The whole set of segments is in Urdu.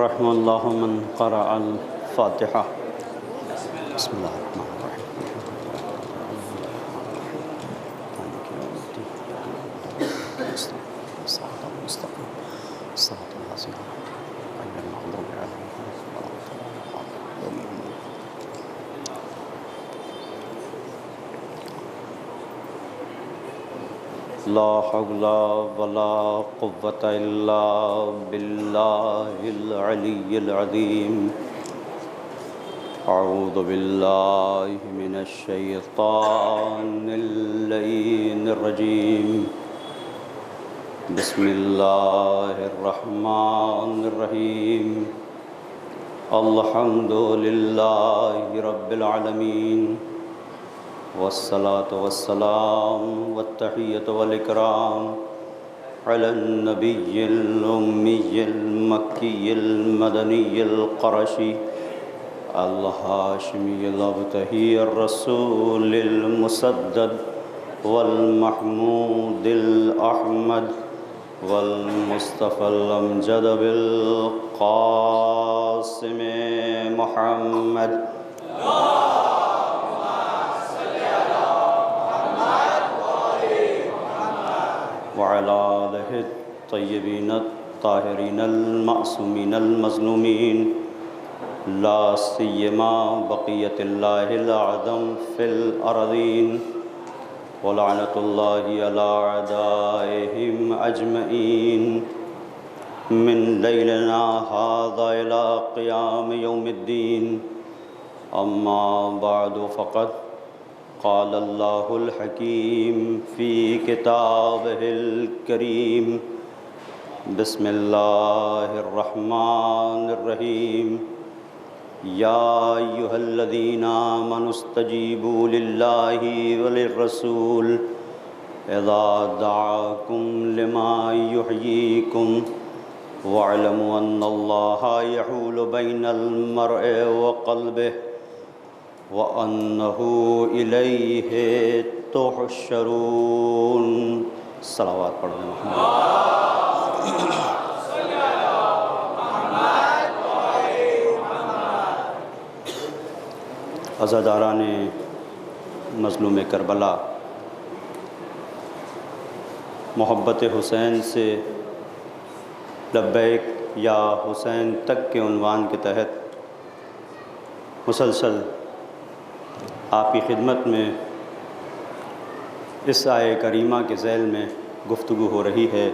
رحم اللہ من قرأ الفاتحہ۔ بسم اللہ الرحمن الرحیم۔ صراط المستقیم صراط الذین غیر المغضوب علیہم ولا الضالین۔ لا حول ولا قوة الا باللہ العلی العظیم۔ اعوذ باللہ من الشیطان اللعین الرجیم۔ بسم اللہ الرحمن الرحیم۔ الحمد للہ رب العالمین، والصلاة والسلام والتحیۃ والاکرام علی النبی الامی المکی المدنی القرشی الہاشمی الابتہی الرسول المسدد والمحمود الاحمد والمصطفى الامجد بالقاسم محمد۔ وعلى آلہ الطیبین الطاہرین المعصومین المظلومین، لا سیما بقیۃ اللہ الأعظم فی الأرضین، ولعنۃ اللہ علی اعدائہم اجمعین، من لیلنا ھذا الی قیام یوم الدین۔ اما بعد فقد قال اللہ الحکیم فی کتابہ الکریم۔ بسم اللہ الرحمن الرحیم۔ یا ایھا الذین آمنوا استجیبوا للہ وللرسول اذا دعاکم لما یحییکم واعلموا ان اللہ یحول بین المرء وقلبہ وَأَنَّهُ إِلَيْهِ تُحْشَرُونَ۔ صلوات پڑھ دیں محمد۔ عزاداران مظلوم کربلا، محبت حسین سے لبیک یا حسین تک کے عنوان کے تحت مسلسل آپ کی خدمت میں اس آیہ کریمہ کے ذیل میں گفتگو ہو رہی ہے،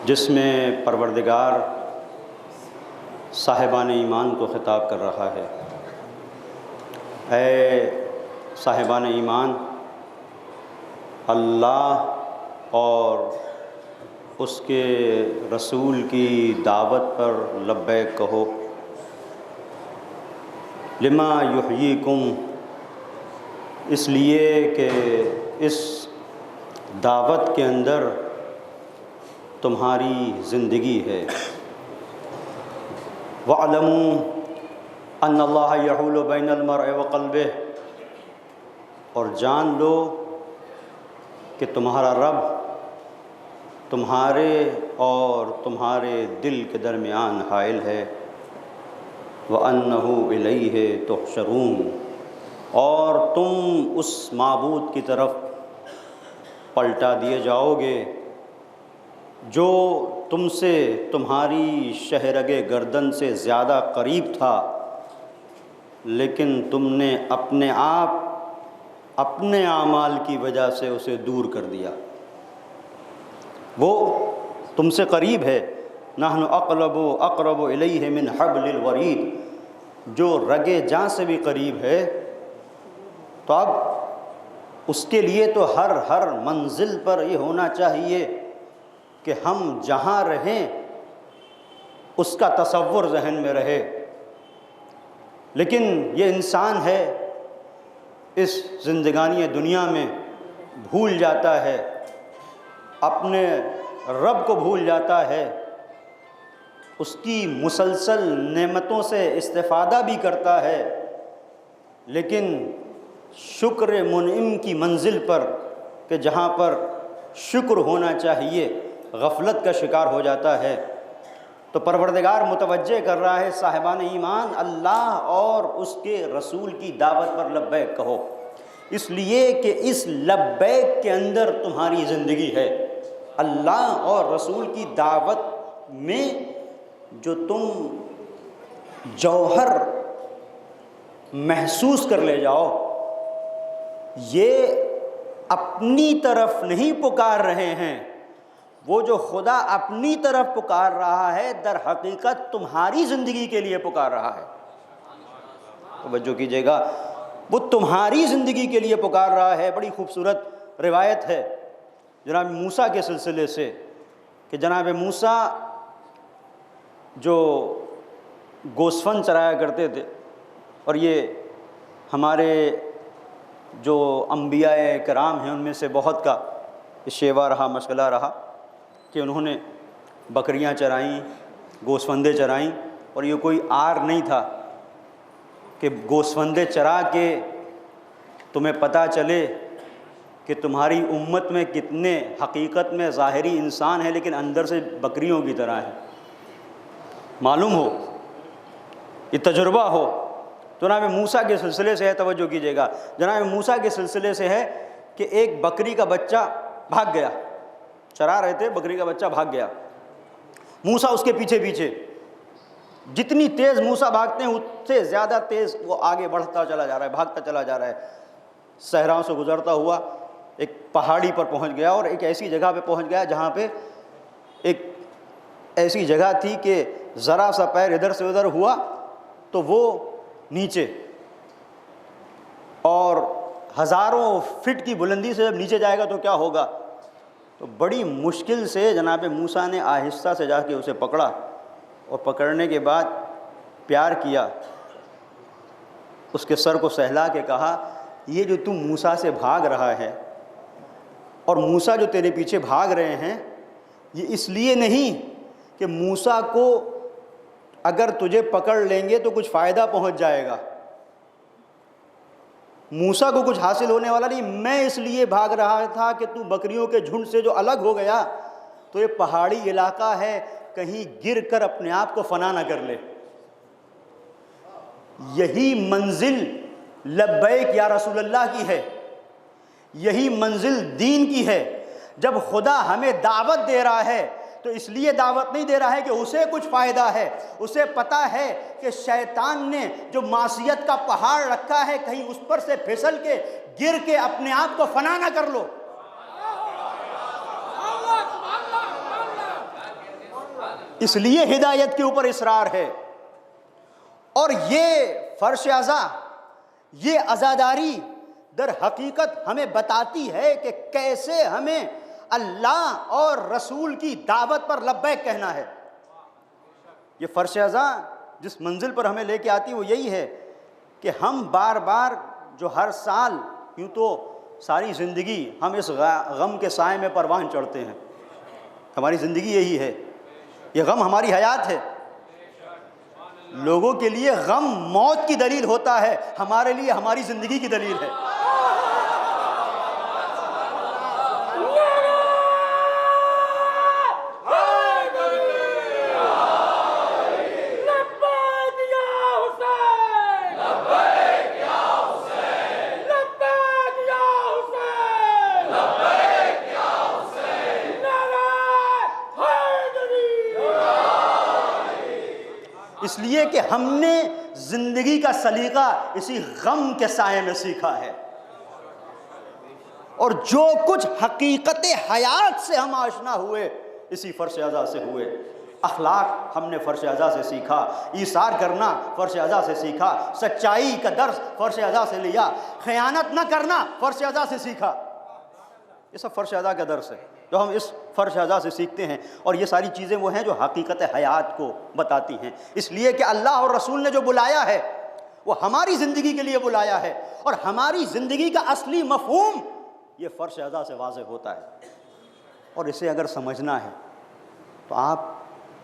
جس میں پروردگار صاحبان ایمان کو خطاب کر رہا ہے۔ اے صاحبان ایمان، اللہ اور اس کے رسول کی دعوت پر لبیک کہو۔ لما یحییکم، اس لیے کہ اس دعوت کے اندر تمہاری زندگی ہے۔ وَاعْلَمُوا أَنَّ اللَّهَ يَحُولُ بَيْنَ الْمَرْءِ وَقَلْبِهِ، اور جان لو کہ تمہارا رب تمہارے اور تمہارے دل کے درمیان حائل ہے۔ وَأَنَّهُ إِلَيْهِ تُحْشَرُونَ، اور تم اس معبود کی طرف پلٹا دیے جاؤ گے جو تم سے تمہاری شہرگ گردن سے زیادہ قریب تھا، لیکن تم نے اپنے آپ اپنے اعمال کی وجہ سے اسے دور کر دیا۔ وہ تم سے قریب ہے، نحن اقرب الیہ من حبل الورید، جو رگ جاں سے بھی قریب ہے۔ تو اب اس کے لیے تو ہر منزل پر یہ ہونا چاہیے کہ ہم جہاں رہیں اس کا تصور ذہن میں رہے، لیکن یہ انسان ہے اس زندگانی دنیا میں بھول جاتا ہے، اپنے رب کو بھول جاتا ہے، اس کی مسلسل نعمتوں سے استفادہ بھی کرتا ہے، لیکن شکر منعم کی منزل پر کہ جہاں پر شکر ہونا چاہیے غفلت کا شکار ہو جاتا ہے۔ تو پروردگار متوجہ کر رہا ہے صاحبان ایمان، اللہ اور اس کے رسول کی دعوت پر لبیک کہو، اس لیے کہ اس لبیک کے اندر تمہاری زندگی ہے۔ اللہ اور رسول کی دعوت میں جو تم جوہر محسوس کر لے جاؤ، یہ اپنی طرف نہیں پکار رہے ہیں، وہ جو خدا اپنی طرف پکار رہا ہے در حقیقت تمہاری زندگی کے لیے پکار رہا ہے۔ توجہ کیجیے گا، وہ تمہاری زندگی کے لیے پکار رہا ہے۔ بڑی خوبصورت روایت ہے جناب موسیٰ کے سلسلے سے کہ جناب موسیٰ جو گوسفند چرایا کرتے تھے، اور یہ ہمارے جو انبیاء کرام ہیں ان میں سے بہت کا شیوا رہا، مشغلہ رہا کہ انہوں نے بکریاں چرائیں، گوسفندیں چرائیں، اور یہ کوئی عار نہیں تھا کہ گوسفندیں چرا کے تمہیں پتہ چلے کہ تمہاری امت میں کتنے حقیقت میں ظاہری انسان ہیں لیکن اندر سے بکریوں کی طرح ہیں، معلوم ہو، یہ تجربہ ہو۔ تو جناب موسیٰ کے سلسلے سے ہے، توجہ کیجیے گا، جناب موسیٰ کے سلسلے سے ہے کہ ایک بکری کا بچہ بھاگ گیا، چرا رہے تھے، بکری کا بچہ بھاگ گیا، موسیٰ اس کے پیچھے پیچھے، جتنی تیز موسیٰ بھاگتے ہیں اس سے زیادہ تیز وہ آگے بڑھتا چلا جا رہا ہے، بھاگتا چلا جا رہا ہے، صحراؤں سے گزرتا ہوا ایک پہاڑی پر پہنچ گیا، اور ایک ایسی جگہ پہ پہنچ گیا جہاں پہ ایک ایسی جگہ تھی کہ ذرا سا پیر ادھر سے ادھر ہوا تو وہ نیچے، اور ہزاروں فٹ کی بلندی سے جب نیچے جائے گا تو کیا ہوگا؟ تو بڑی مشکل سے جناب موسیٰ نے آہستہ سے جا کے اسے پکڑا، اور پکڑنے کے بعد پیار کیا، اس کے سر کو سہلا کے کہا، یہ جو تم موسیٰ سے بھاگ رہا ہے اور موسیٰ جو تیرے پیچھے بھاگ رہے ہیں، یہ اس لیے نہیں کہ موسیٰ کو اگر تجھے پکڑ لیں گے تو کچھ فائدہ پہنچ جائے گا، موسیٰ کو کچھ حاصل ہونے والا نہیں، میں اس لیے بھاگ رہا تھا کہ تو بکریوں کے جھنڈ سے جو الگ ہو گیا تو یہ پہاڑی علاقہ ہے، کہیں گر کر اپنے آپ کو فنا نہ کر لے۔ یہی منزل لبیک یا رسول اللہ کی ہے، یہی منزل دین کی ہے۔ جب خدا ہمیں دعوت دے رہا ہے تو اس لیے دعوت نہیں دے رہا ہے کہ اسے کچھ فائدہ ہے، اسے پتہ ہے کہ شیطان نے جو معصیت کا پہاڑ رکھا ہے کہیں اس پر سے پھسل کے گر کے اپنے آپ کو فنا نہ کر لو۔ اس لیے ہدایت کے اوپر اصرار ہے، اور یہ فرش عزا، یہ عزاداری در حقیقت ہمیں بتاتی ہے کہ کیسے ہمیں اللہ اور رسول کی دعوت پر لبیک کہنا ہے۔ یہ فرش عزا جس منزل پر ہمیں لے کے آتی وہ یہی ہے کہ ہم بار بار جو ہر سال، یوں تو ساری زندگی ہم اس غم کے سائے میں پروان چڑھتے ہیں، ہماری زندگی یہی ہے، یہ غم ہماری حیات ہے۔ لوگوں کے لیے غم موت کی دلیل ہوتا ہے، ہمارے لیے ہماری زندگی کی دلیل ہے۔ اس لیے کہ ہم نے زندگی کا سلیقہ اسی غم کے سائے میں سیکھا ہے، اور جو کچھ حقیقت حیات سے ہم آشنا ہوئے اسی فرش عزا سے ہوئے۔ اخلاق ہم نے فرش عزا سے سیکھا، ایثار کرنا فرش عزا سے سیکھا، سچائی کا درس فرش عزا سے لیا، خیانت نہ کرنا فرش عزا سے سیکھا۔ یہ سب فرش عزا کا درس ہے جو ہم اس فرش عزا سے سیکھتے ہیں، اور یہ ساری چیزیں وہ ہیں جو حقیقت حیات کو بتاتی ہیں۔ اس لیے کہ اللہ اور رسول نے جو بلایا ہے وہ ہماری زندگی کے لیے بلایا ہے، اور ہماری زندگی کا اصلی مفہوم یہ فرش عزا سے واضح ہوتا ہے۔ اور اسے اگر سمجھنا ہے تو آپ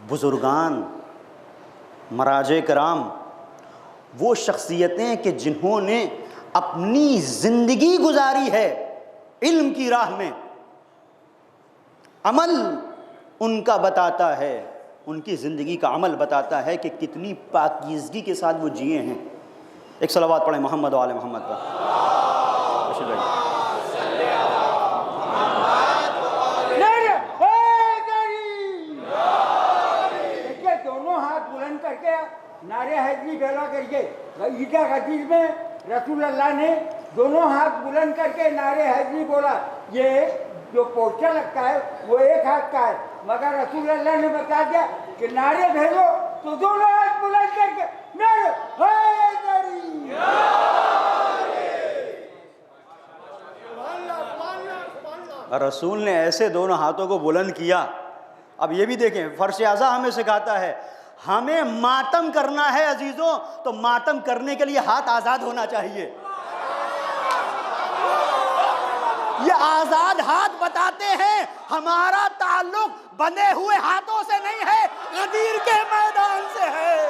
بزرگان، مراجع کرام، وہ شخصیتیں کہ جنہوں نے اپنی زندگی گزاری ہے علم کی راہ میں، عمل ان کا بتاتا ہے ان کی زندگی کا عمل بتاتا ہے کہ کتنی پاکیزگی کے ساتھ وہ جیے ہیں۔ ایک صلوات پڑھیں محمد و آل محمد پر۔ دونوں ہاتھ بلند کر کے نعرے حیدری ڈالا کریے۔ عیدگاہ غدیر میں رسول اللہ نے دونوں ہاتھ بلند کر کے نعرے حیدری بولا۔ یہ جو پوسٹر لگتا ہے وہ ایک ہاتھ کا ہے، مگر رسول اللہ نے بتا دیا کہ نعرے بھیجو تو دونوں ہاتھ بلند کر کے نعرے حیدری۔ رسول نے ایسے دونوں ہاتھوں کو بلند کیا۔ اب یہ بھی دیکھیں، فرش اعضا ہمیں سکھاتا ہے، ہمیں ماتم کرنا ہے عزیزوں تو ماتم کرنے کے لیے ہاتھ آزاد ہونا چاہیے۔ یہ آزاد ہاتھ بتاتے ہیں ہمارا تعلق بندھے ہوئے ہاتھوں سے نہیں ہے، غدیر کے میدان سے ہے۔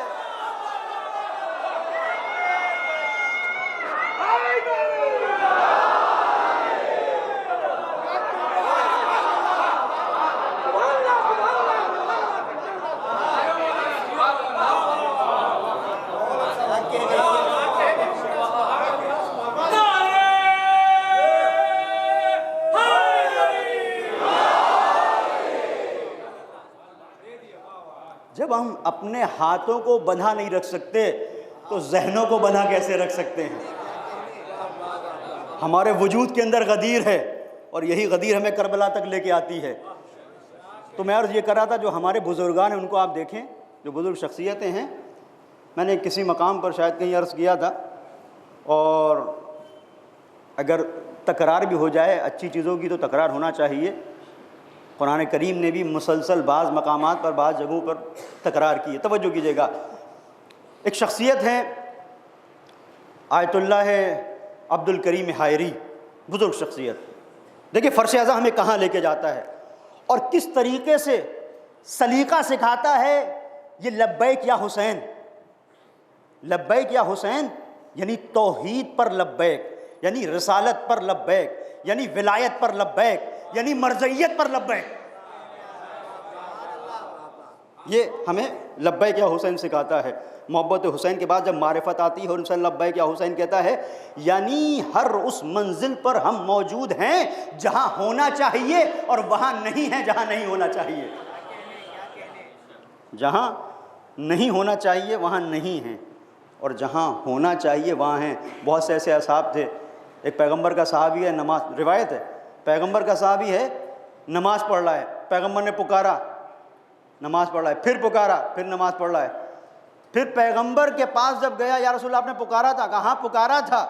جب ہم اپنے ہاتھوں کو بندھا نہیں رکھ سکتے تو ذہنوں کو بندھا کیسے رکھ سکتے ہیں؟ ہمارے وجود کے اندر غدیر ہے اور یہی غدیر ہمیں کربلا تک لے کے آتی ہے۔ تو میں عرض یہ کر رہا تھا، جو ہمارے بزرگان ہیں ان کو آپ دیکھیں، جو بزرگ شخصیتیں ہیں، میں نے کسی مقام پر شاید کہیں عرض کیا تھا، اور اگر تکرار بھی ہو جائے اچھی چیزوں کی تو تکرار ہونا چاہیے۔ قرآن کریم نے بھی مسلسل بعض مقامات پر بعض جگہوں پر تکرار کی ہے، توجہ کیجیے گا۔ ایک شخصیت ہے آیت اللہ عبد الکریم حائری، بزرگ شخصیت۔ دیکھیں فرش اعضا ہمیں کہاں لے کے جاتا ہے اور کس طریقے سے سلیقہ سکھاتا ہے۔ یہ لبیک یا حسین، لبیک یا حسین یعنی توحید پر لبیک، یعنی رسالت پر لبیک، یعنی ولایت پر لبیک، یعنی مرجعیت پر لبیک۔ یہ ہمیں لبیک یا حسین سکھاتا ہے۔ محبت حسین کے بعد جب معرفت آتی ہے اور انسان لبیک یا حسین کہتا ہے، یعنی ہر اس منزل پر ہم موجود ہیں جہاں ہونا چاہیے اور وہاں نہیں ہے جہاں نہیں ہونا چاہیے۔ جہاں نہیں ہونا چاہیے وہاں نہیں ہیں اور جہاں ہونا چاہیے وہاں ہیں۔ بہت سے ایسے اصحاب تھے، ایک پیغمبر کا صحابی ہے، نماز، روایت ہے، پیغمبر کا صحابی ہے، نماز پڑھ رہا ہے، پیغمبر نے پکارا، نماز پڑھ رہا ہے، پھر پکارا، پھر نماز پڑھ رہا ہے۔ پھر پیغمبر کے پاس جب گیا، یا رسول اللہ آپ نے پکارا تھا؟ کہا ہاں پکارا تھا،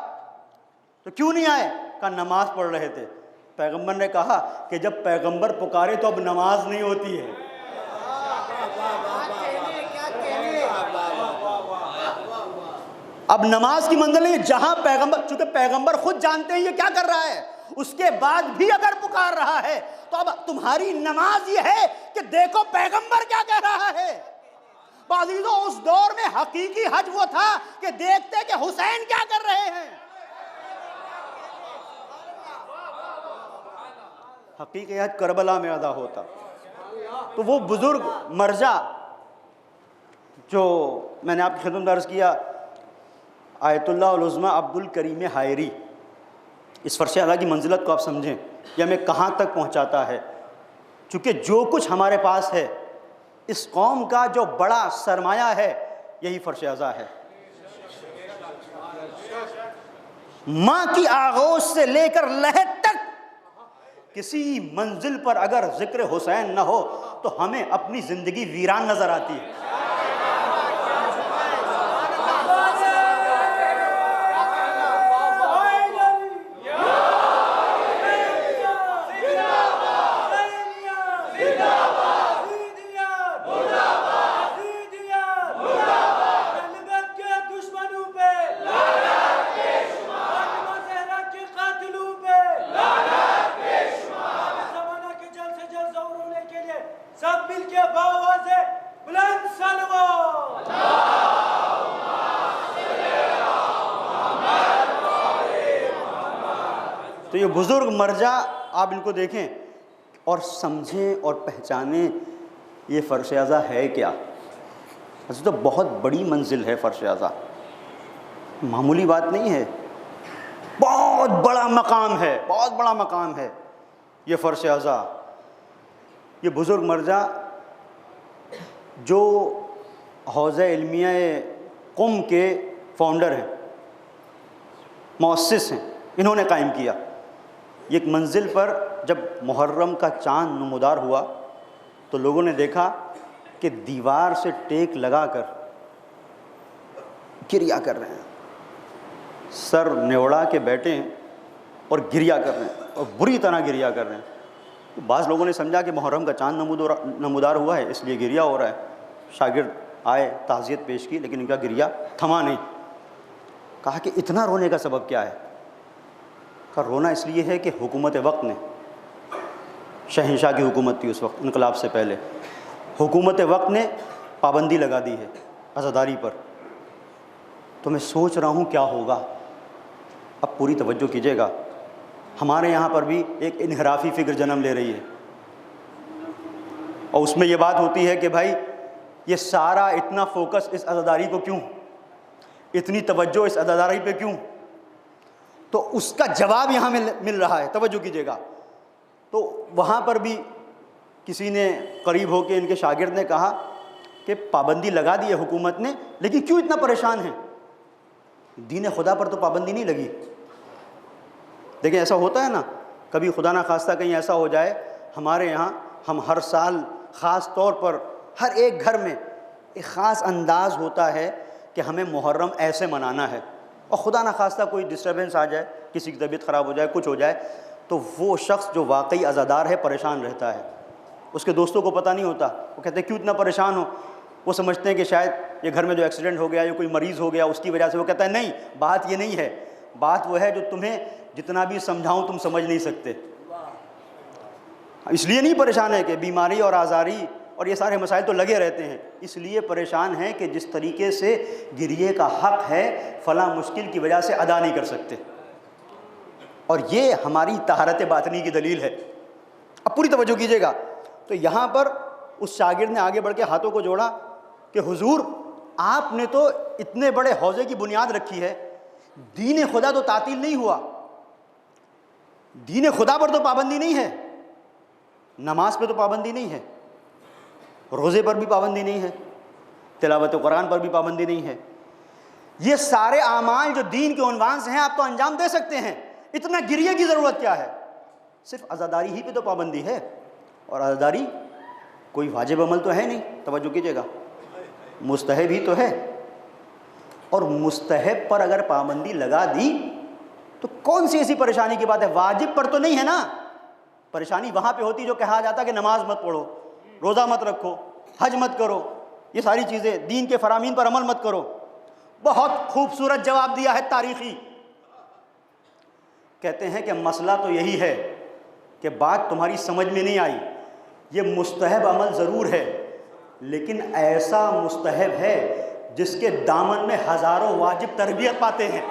تو کیوں نہیں آئے؟ کہا نماز پڑھ رہے تھے۔ پیغمبر نے کہا کہ جب پیغمبر پکارے تو اب نماز نہیں ہوتی ہے۔ اب نماز کی منزل نہیں، جہاں پیغمبر، چونکہ پیغمبر خود جانتے ہیں یہ کیا کر رہا ہے، اس کے بعد بھی اگر پکار رہا ہے تو اب تمہاری نماز یہ ہے کہ دیکھو پیغمبر کیا کہہ رہا ہے۔ عزیزوں اس دور میں حقیقی حج وہ تھا کہ دیکھتے کہ حسین کیا کر رہے ہیں۔ حقیقی حج کربلا میں ادا ہوتا۔ تو وہ بزرگ مرجع جو میں نے آپ کی خدمت میں عرض کیا، آیت اللہ العظمیٰ عبد الکریم حائری، اس فرش اعلیٰ کی منزلت کو آپ سمجھیں، یہ ہمیں کہاں تک پہنچاتا ہے۔ چونکہ جو کچھ ہمارے پاس ہے، اس قوم کا جو بڑا سرمایہ ہے یہی فرش اعضا ہے۔ ماں کی آغوش سے لے کر لحد تک کسی منزل پر اگر ذکر حسین نہ ہو تو ہمیں اپنی زندگی ویران نظر آتی ہے۔ تو یہ بزرگ مرجع آپ ان کو دیکھیں اور سمجھیں اور پہچانیں، یہ فرش ازا ہے کیا؟ ایسے تو بہت بڑی منزل ہے فرش ازا، معمولی بات نہیں ہے، بہت بڑا مقام ہے، بہت بڑا مقام ہے یہ فرش ازا۔ یہ بزرگ مرجع جو حوزہ علمیہ قم کے فاؤنڈر ہیں، مؤسس ہیں، انہوں نے قائم کیا۔ ایک منزل پر جب محرم کا چاند نمودار ہوا تو لوگوں نے دیکھا کہ دیوار سے ٹیک لگا کر گریا کر رہے ہیں، سر نیوڑا کے بیٹھے ہیں اور گریا کر رہے ہیں، اور بری طرح گریا کر رہے ہیں۔ تو بعض لوگوں نے سمجھا کہ محرم کا چاند نمودار ہوا ہے اس لیے گریا ہو رہا ہے۔ شاگرد آئے، تعزیت پیش کی، لیکن ان کا گریا تھما نہیں۔ کہا کہ اتنا رونے کا سبب کیا ہے؟ کہا رونا اس لیے ہے کہ حکومت وقت نے، شہنشاہ کی حکومت تھی اس وقت انقلاب سے پہلے، حکومت وقت نے پابندی لگا دی ہے عزاداری پر۔ تو میں سوچ رہا ہوں کیا ہوگا۔ اب پوری توجہ کیجیے گا، ہمارے یہاں پر بھی ایک انحرافی فکر جنم لے رہی ہے، اور اس میں یہ بات ہوتی ہے کہ بھائی یہ سارا اتنا فوکس اس عزاداری کو کیوں، اتنی توجہ اس عزاداری پہ کیوں؟ تو اس کا جواب یہاں مل رہا ہے، توجہ کیجیے گا۔ تو وہاں پر بھی کسی نے قریب ہو کے ان کے شاگرد نے کہا کہ پابندی لگا دی ہے حکومت نے، لیکن کیوں اتنا پریشان ہیں؟ دین خدا پر تو پابندی نہیں لگی۔ دیکھیں ایسا ہوتا ہے نا، کبھی خدا نہ خواستہ کہیں ایسا ہو جائے، ہمارے یہاں ہم ہر سال خاص طور پر ہر ایک گھر میں ایک خاص انداز ہوتا ہے کہ ہمیں محرم ایسے منانا ہے، اور خدا نہ خواستہ کوئی ڈسٹربنس آ جائے، کسی کی طبیعت خراب ہو جائے، کچھ ہو جائے، تو وہ شخص جو واقعی عزادار ہے پریشان رہتا ہے۔ اس کے دوستوں کو پتہ نہیں ہوتا، وہ کہتے ہیں کیوں اتنا پریشان ہو؟ وہ سمجھتے ہیں کہ شاید یہ گھر میں جو ایکسیڈنٹ ہو گیا یا کوئی مریض ہو گیا اس کی وجہ سے۔ وہ کہتا ہے نہیں، بات یہ نہیں ہے، بات وہ ہے جو تمہیں جتنا بھی سمجھاؤں تم سمجھ نہیں سکتے۔ اس لیے نہیں پریشان ہے کہ بیماری اور آزاری اور یہ سارے مسائل تو لگے رہتے ہیں، اس لیے پریشان ہیں کہ جس طریقے سے گریے کا حق ہے فلاں مشکل کی وجہ سے ادا نہیں کر سکتے، اور یہ ہماری طہارت باطنی کی دلیل ہے۔ اب پوری توجہ کیجیے گا۔ تو یہاں پر اس شاگرد نے آگے بڑھ کے ہاتھوں کو جوڑا کہ حضور آپ نے تو اتنے بڑے حوضے کی بنیاد رکھی ہے، دین خدا تو تعطیل نہیں ہوا، دین خدا پر تو پابندی نہیں ہے، نماز پہ تو پابندی نہیں ہے، روزے پر بھی پابندی نہیں ہے، تلاوت قرآن پر بھی پابندی نہیں ہے، یہ سارے اعمال جو دین کے عنوان سے ہیں آپ تو انجام دے سکتے ہیں، اتنا گریے کی ضرورت کیا ہے؟ صرف عزاداری ہی پہ تو پابندی ہے، اور عزاداری کوئی واجب عمل تو ہے نہیں، توجہ کیجیے گا، مستحب ہی تو ہے، اور مستحب پر اگر پابندی لگا دی تو کون سی ایسی پریشانی کی بات ہے؟ واجب پر تو نہیں ہے نا۔ پریشانی وہاں پہ ہوتی جو کہا جاتا کہ نماز مت پڑھو، روزہ مت رکھو، حج مت کرو، یہ ساری چیزیں دین کے فرامین پر عمل مت کرو۔ بہت خوبصورت جواب دیا ہے تاریخی، کہتے ہیں کہ مسئلہ تو یہی ہے کہ بات تمہاری سمجھ میں نہیں آئی، یہ مستحب عمل ضرور ہے، لیکن ایسا مستحب ہے جس کے دامن میں ہزاروں واجب تربیت پاتے ہیں۔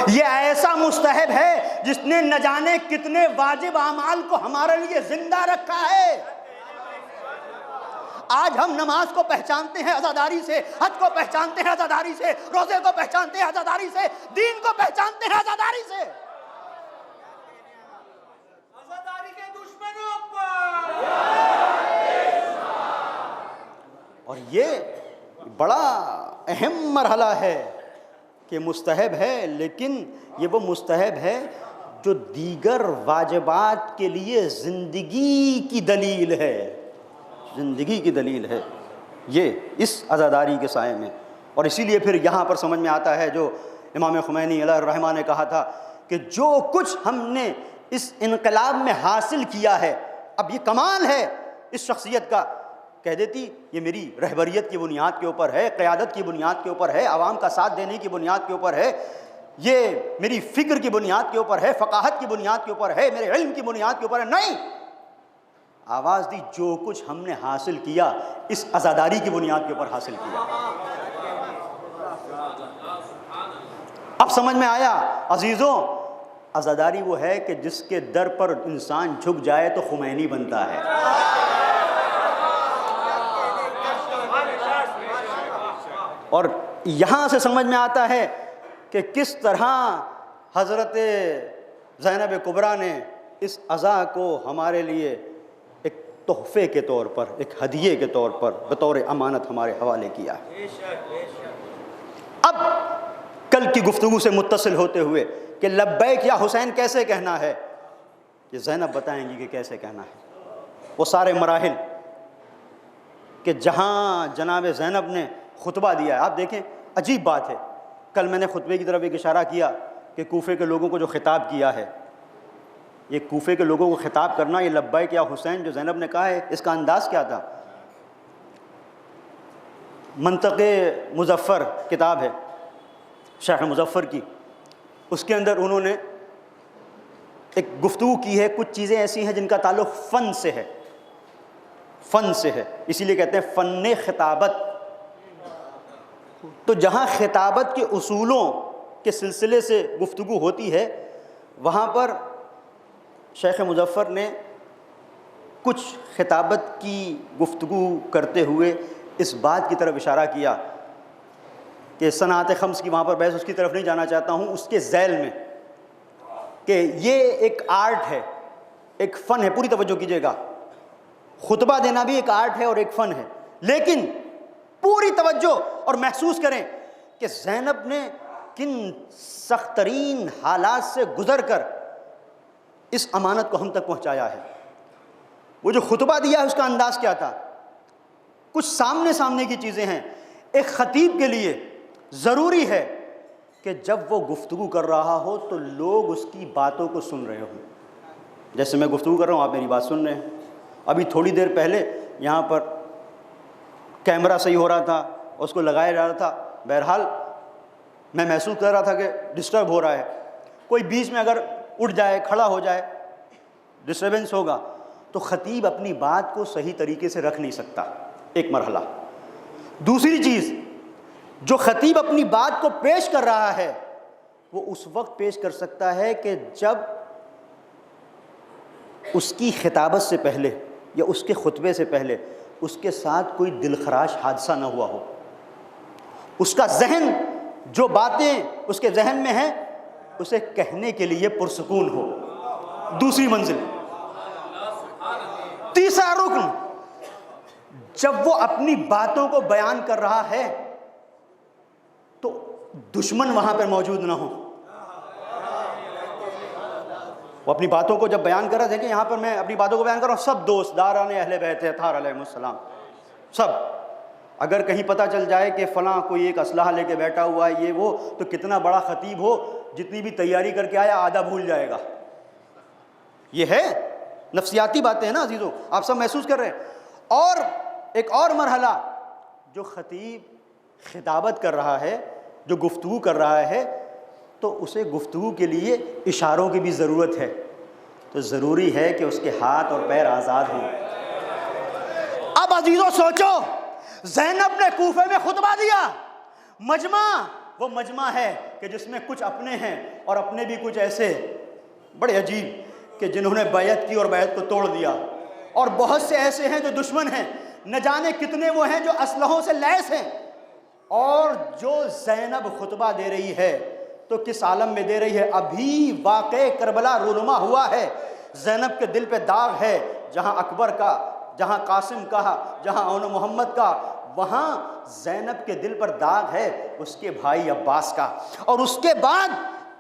یہ ایسا مستحب ہے جس نے نہ جانے کتنے واجب اعمال کو ہمارے لیے زندہ رکھا ہے۔ آج ہم نماز کو پہچانتے ہیں عزاداری سے، حج کو پہچانتے ہیں عزاداری سے، روزے کو پہچانتے ہیں عزاداری سے، دین کو پہچانتے ہیں عزاداری سے۔ عزاداری کے دشمنوں پر، اور یہ بڑا اہم مرحلہ ہے کہ مستحب ہے، لیکن یہ وہ مستحب ہے جو دیگر واجبات کے لیے زندگی کی دلیل ہے، زندگی کی دلیل ہے یہ اس عزاداری کے سائے میں۔ اور اسی لیے پھر یہاں پر سمجھ میں آتا ہے جو امام خمینی علیہ الرحمہ نے کہا تھا کہ جو کچھ ہم نے اس انقلاب میں حاصل کیا ہے، اب یہ کمال ہے اس شخصیت کا، کہہ دیتی یہ میری رہبریت کی بنیاد کے اوپر ہے، قیادت کی بنیاد کے اوپر ہے، عوام کا ساتھ دینے کی بنیاد کے اوپر ہے، یہ میری فکر کی بنیاد کے اوپر ہے، فقاہت کی بنیاد کے اوپر ہے، میرے علم کی بنیاد کے اوپر ہے۔ نہیں، آواز دی جو کچھ ہم نے حاصل کیا اس عزاداری کی بنیاد کے اوپر حاصل کیا۔ اب سمجھ میں آیا عزیزوں، عزاداری وہ ہے کہ جس کے در پر انسان جھک جائے تو خمینی بنتا ہے۔ اور یہاں سے سمجھ میں آتا ہے کہ کس طرح حضرت زینب کبریٰ نے اس عزا کو ہمارے لیے ایک تحفے کے طور پر، ایک ہدیے کے طور پر بطور امانت ہمارے حوالے کیا ہے۔ اب کل کی گفتگو سے متصل ہوتے ہوئے کہ لبیک یا حسین کیسے کہنا ہے، یہ زینب بتائیں گی کہ کیسے کہنا ہے۔ وہ سارے مراحل کہ جہاں جناب زینب نے خطبہ دیا ہے، آپ دیکھیں عجیب بات ہے، کل میں نے خطبے کی طرف ایک اشارہ کیا کہ کوفے کے لوگوں کو جو خطاب کیا ہے، یہ کوفے کے لوگوں کو خطاب کرنا، یہ لبیک یا حسین جو زینب نے کہا ہے، اس کا انداز کیا تھا؟ منطق مظفر کتاب ہے شیخ مظفر کی، اس کے اندر انہوں نے ایک گفتگو کی ہے، کچھ چیزیں ایسی ہیں جن کا تعلق فن سے ہے، فن سے ہے، اسی لیے کہتے ہیں فن خطابت۔ تو جہاں خطابت کے اصولوں کے سلسلے سے گفتگو ہوتی ہے، وہاں پر شیخ مظفر نے کچھ خطابت کی گفتگو کرتے ہوئے اس بات کی طرف اشارہ کیا کہ صنعت خمس کی وہاں پر بحث، اس کی طرف نہیں جانا چاہتا ہوں، اس کے ذیل میں کہ یہ ایک آرٹ ہے، ایک فن ہے، پوری توجہ کیجیے گا، خطبہ دینا بھی ایک آرٹ ہے اور ایک فن ہے، لیکن پوری توجہ اور محسوس کریں کہ زینب نے کن سخت ترین حالات سے گزر کر اس امانت کو ہم تک پہنچایا ہے۔ وہ جو خطبہ دیا ہے اس کا انداز کیا تھا؟ کچھ سامنے کی چیزیں ہیں۔ ایک خطیب کے لیے ضروری ہے کہ جب وہ گفتگو کر رہا ہو تو لوگ اس کی باتوں کو سن رہے ہوں۔ جیسے میں گفتگو کر رہا ہوں، آپ میری بات سن رہے ہیں۔ ابھی تھوڑی دیر پہلے یہاں پر کیمرہ صحیح ہو رہا تھا، اس کو لگایا جا رہا تھا، بہرحال میں محسوس کر رہا تھا کہ ڈسٹرب ہو رہا ہے، کوئی بیچ میں اگر اٹھ جائے، کھڑا ہو جائے، ڈسٹربنس ہوگا، تو خطیب اپنی بات کو صحیح طریقے سے رکھ نہیں سکتا، ایک مرحلہ۔ دوسری چیز، جو خطیب اپنی بات کو پیش کر رہا ہے وہ اس وقت پیش کر سکتا ہے کہ جب اس کی خطابت سے پہلے یا اس کے خطبے سے پہلے اس کے ساتھ کوئی دلخراش حادثہ نہ ہوا ہو، اس کا ذہن، جو باتیں اس کے ذہن میں ہیں اسے کہنے کے لیے پرسکون ہو۔ دوسری منزل۔ تیسرا رکن، جب وہ اپنی باتوں کو بیان کر رہا ہے تو دشمن وہاں پر موجود نہ ہو۔ وہ اپنی باتوں کو جب بیان کر رہا ہے، دیکھیں یہاں پر میں اپنی باتوں کو بیان کر رہا ہوں، سب دوست داران اہل بیت اطہار علیہم السلام، سب، اگر کہیں پتہ چل جائے کہ فلاں کوئی ایک اسلحہ لے کے بیٹھا ہوا ہے، یہ وہ، تو کتنا بڑا خطیب ہو، جتنی بھی تیاری کر کے آیا آدھا بھول جائے گا۔ یہ ہے نفسیاتی باتیں ہیں نا عزیزو، آپ سب محسوس کر رہے ہیں۔ اور ایک اور مرحلہ، جو خطیب خطابت کر رہا ہے، جو گفتگو کر رہا ہے، تو اسے گفتگو کے لیے اشاروں کی بھی ضرورت ہے، تو ضروری ہے کہ اس کے ہاتھ اور پیر آزاد ہوں۔ اب عزیزو سوچو، زینب نے کوفے میں خطبہ دیا، مجمع، وہ مجمع ہے کہ جس میں کچھ اپنے ہیں اور اپنے بھی کچھ ایسے بڑے عجیب کہ جنہوں نے بیعت کی اور بیعت کو توڑ دیا، اور بہت سے ایسے ہیں جو دشمن ہیں، نہ جانے کتنے وہ ہیں جو اسلحوں سے لیس ہیں۔ اور جو زینب خطبہ دے رہی ہے تو کس عالم میں دے رہی ہے؟ ابھی واقع کربلا رونما ہوا ہے، زینب کے دل پہ داغ ہے، جہاں اکبر کا، جہاں قاسم کا، جہاں اون محمد کا، وہاں زینب کے دل پر داغ ہے اس کے بھائی عباس کا۔ اور اس کے بعد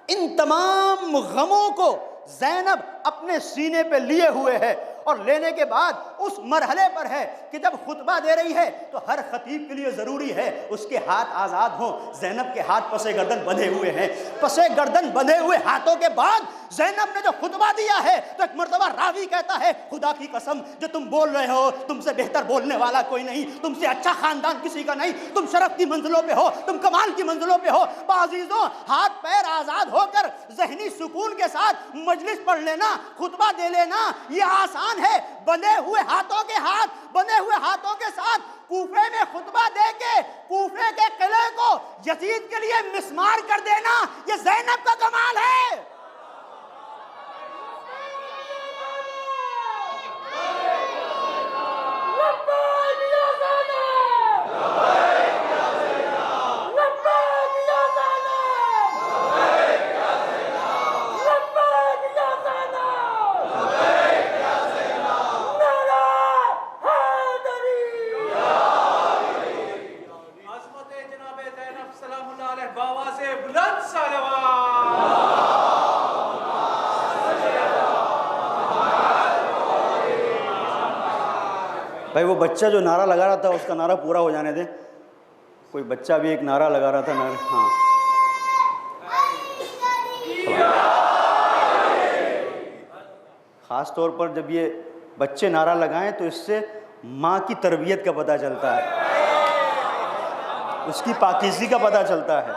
ان تمام غموں کو زینب اپنے سینے پہ لیے ہوئے ہے، اور لینے کے بعد اس مرحلے پر ہے کہ جب خطبہ دے رہی ہے تو ہر خطیب کے لیے ضروری ہے اس کے ہاتھ آزاد ہوں۔ زینب کے ہاتھ پسے گردن بندھے ہوئے ہیں، پسے گردن بندھے ہوئے ہاتھوں کے بعد زینب نے جو خطبہ دیا ہے تو ایک مرتبہ راوی کہتا ہے، خدا کی قسم جو تم بول رہے ہو، تم سے بہتر بولنے والا کوئی نہیں، تم سے اچھا خاندان کسی کا نہیں، تم شرف کی منزلوں پہ ہو، تم کمال کی منزلوں پہ ہو۔ عزیزوں، ہاتھ پیر آزاد ہو کر ذہنی سکون کے ساتھ مجلس پڑھ لینا، خطبہ دے لینا، یہ آسان ہے۔ بندھے ہوئے ہاتھوں کے ہاتھ، بندھے ہوئے ہاتھوں کے ساتھ کوفے میں خطبہ دے کے کوفے کے قلعے کو یزید کے لیے مسمار کر دینا، یہ زینب کا کمال ہے۔ بھائی وہ بچہ جو نعرہ لگا رہا تھا اس کا نعرہ پورا ہو جانے دیں، کوئی بچہ بھی ایک نعرہ لگا رہا تھا نعرہ، ہاں خاص طور پر جب یہ بچے نعرہ لگائیں تو اس سے ماں کی تربیت کا پتہ چلتا ہے، اس کی پاکیزگی کا پتہ چلتا ہے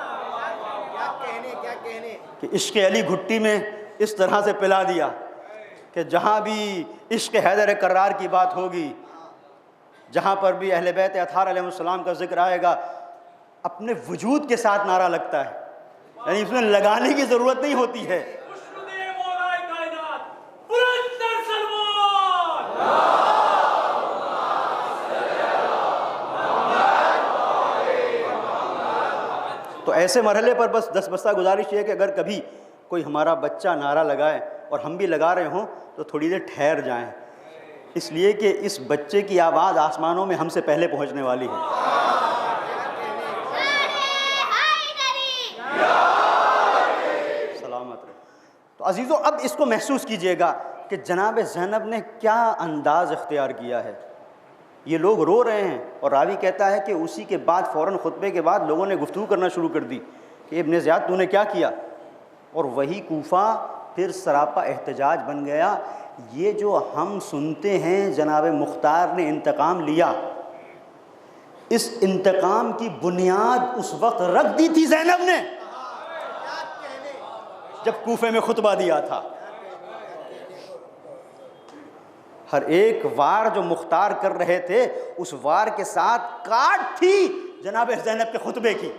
کہ عشق علی گھٹی میں اس طرح سے پلا دیا کہ جہاں بھی عشق حیدر کرار کی بات ہوگی، جہاں پر بھی اہل بیت اطہار علیہ السلام کا ذکر آئے گا، اپنے وجود کے ساتھ نعرہ لگتا ہے، یعنی اس میں لگانے کی ضرورت نہیں ہوتی ہے۔ تو ایسے مرحلے پر بس دس بستہ گزارش یہ ہے کہ اگر کبھی کوئی ہمارا بچہ نعرہ لگائے اور ہم بھی لگا رہے ہوں تو تھوڑی دیر ٹھہر جائیں، اس لیے کہ اس بچے کی آواز آسمانوں میں ہم سے پہلے پہنچنے والی ہے۔ سلامت رہے۔ تو عزیزو اب اس کو محسوس کیجئے گا کہ جناب زینب نے کیا انداز اختیار کیا ہے۔ یہ لوگ رو رہے ہیں اور راوی کہتا ہے کہ اسی کے بعد فوراً خطبے کے بعد لوگوں نے گفتگو کرنا شروع کر دی کہ ابن زیاد تو نے کیا کیا، اور وہی کوفہ پھر سراپا احتجاج بن گیا۔ یہ جو ہم سنتے ہیں جناب مختار نے انتقام لیا، اس انتقام کی بنیاد اس وقت رکھ دی تھی زینب نے جب کوفے میں خطبہ دیا تھا۔ ہر ایک وار جو مختار کر رہے تھے اس وار کے ساتھ کاٹ تھی جناب زینب کے خطبے کی۔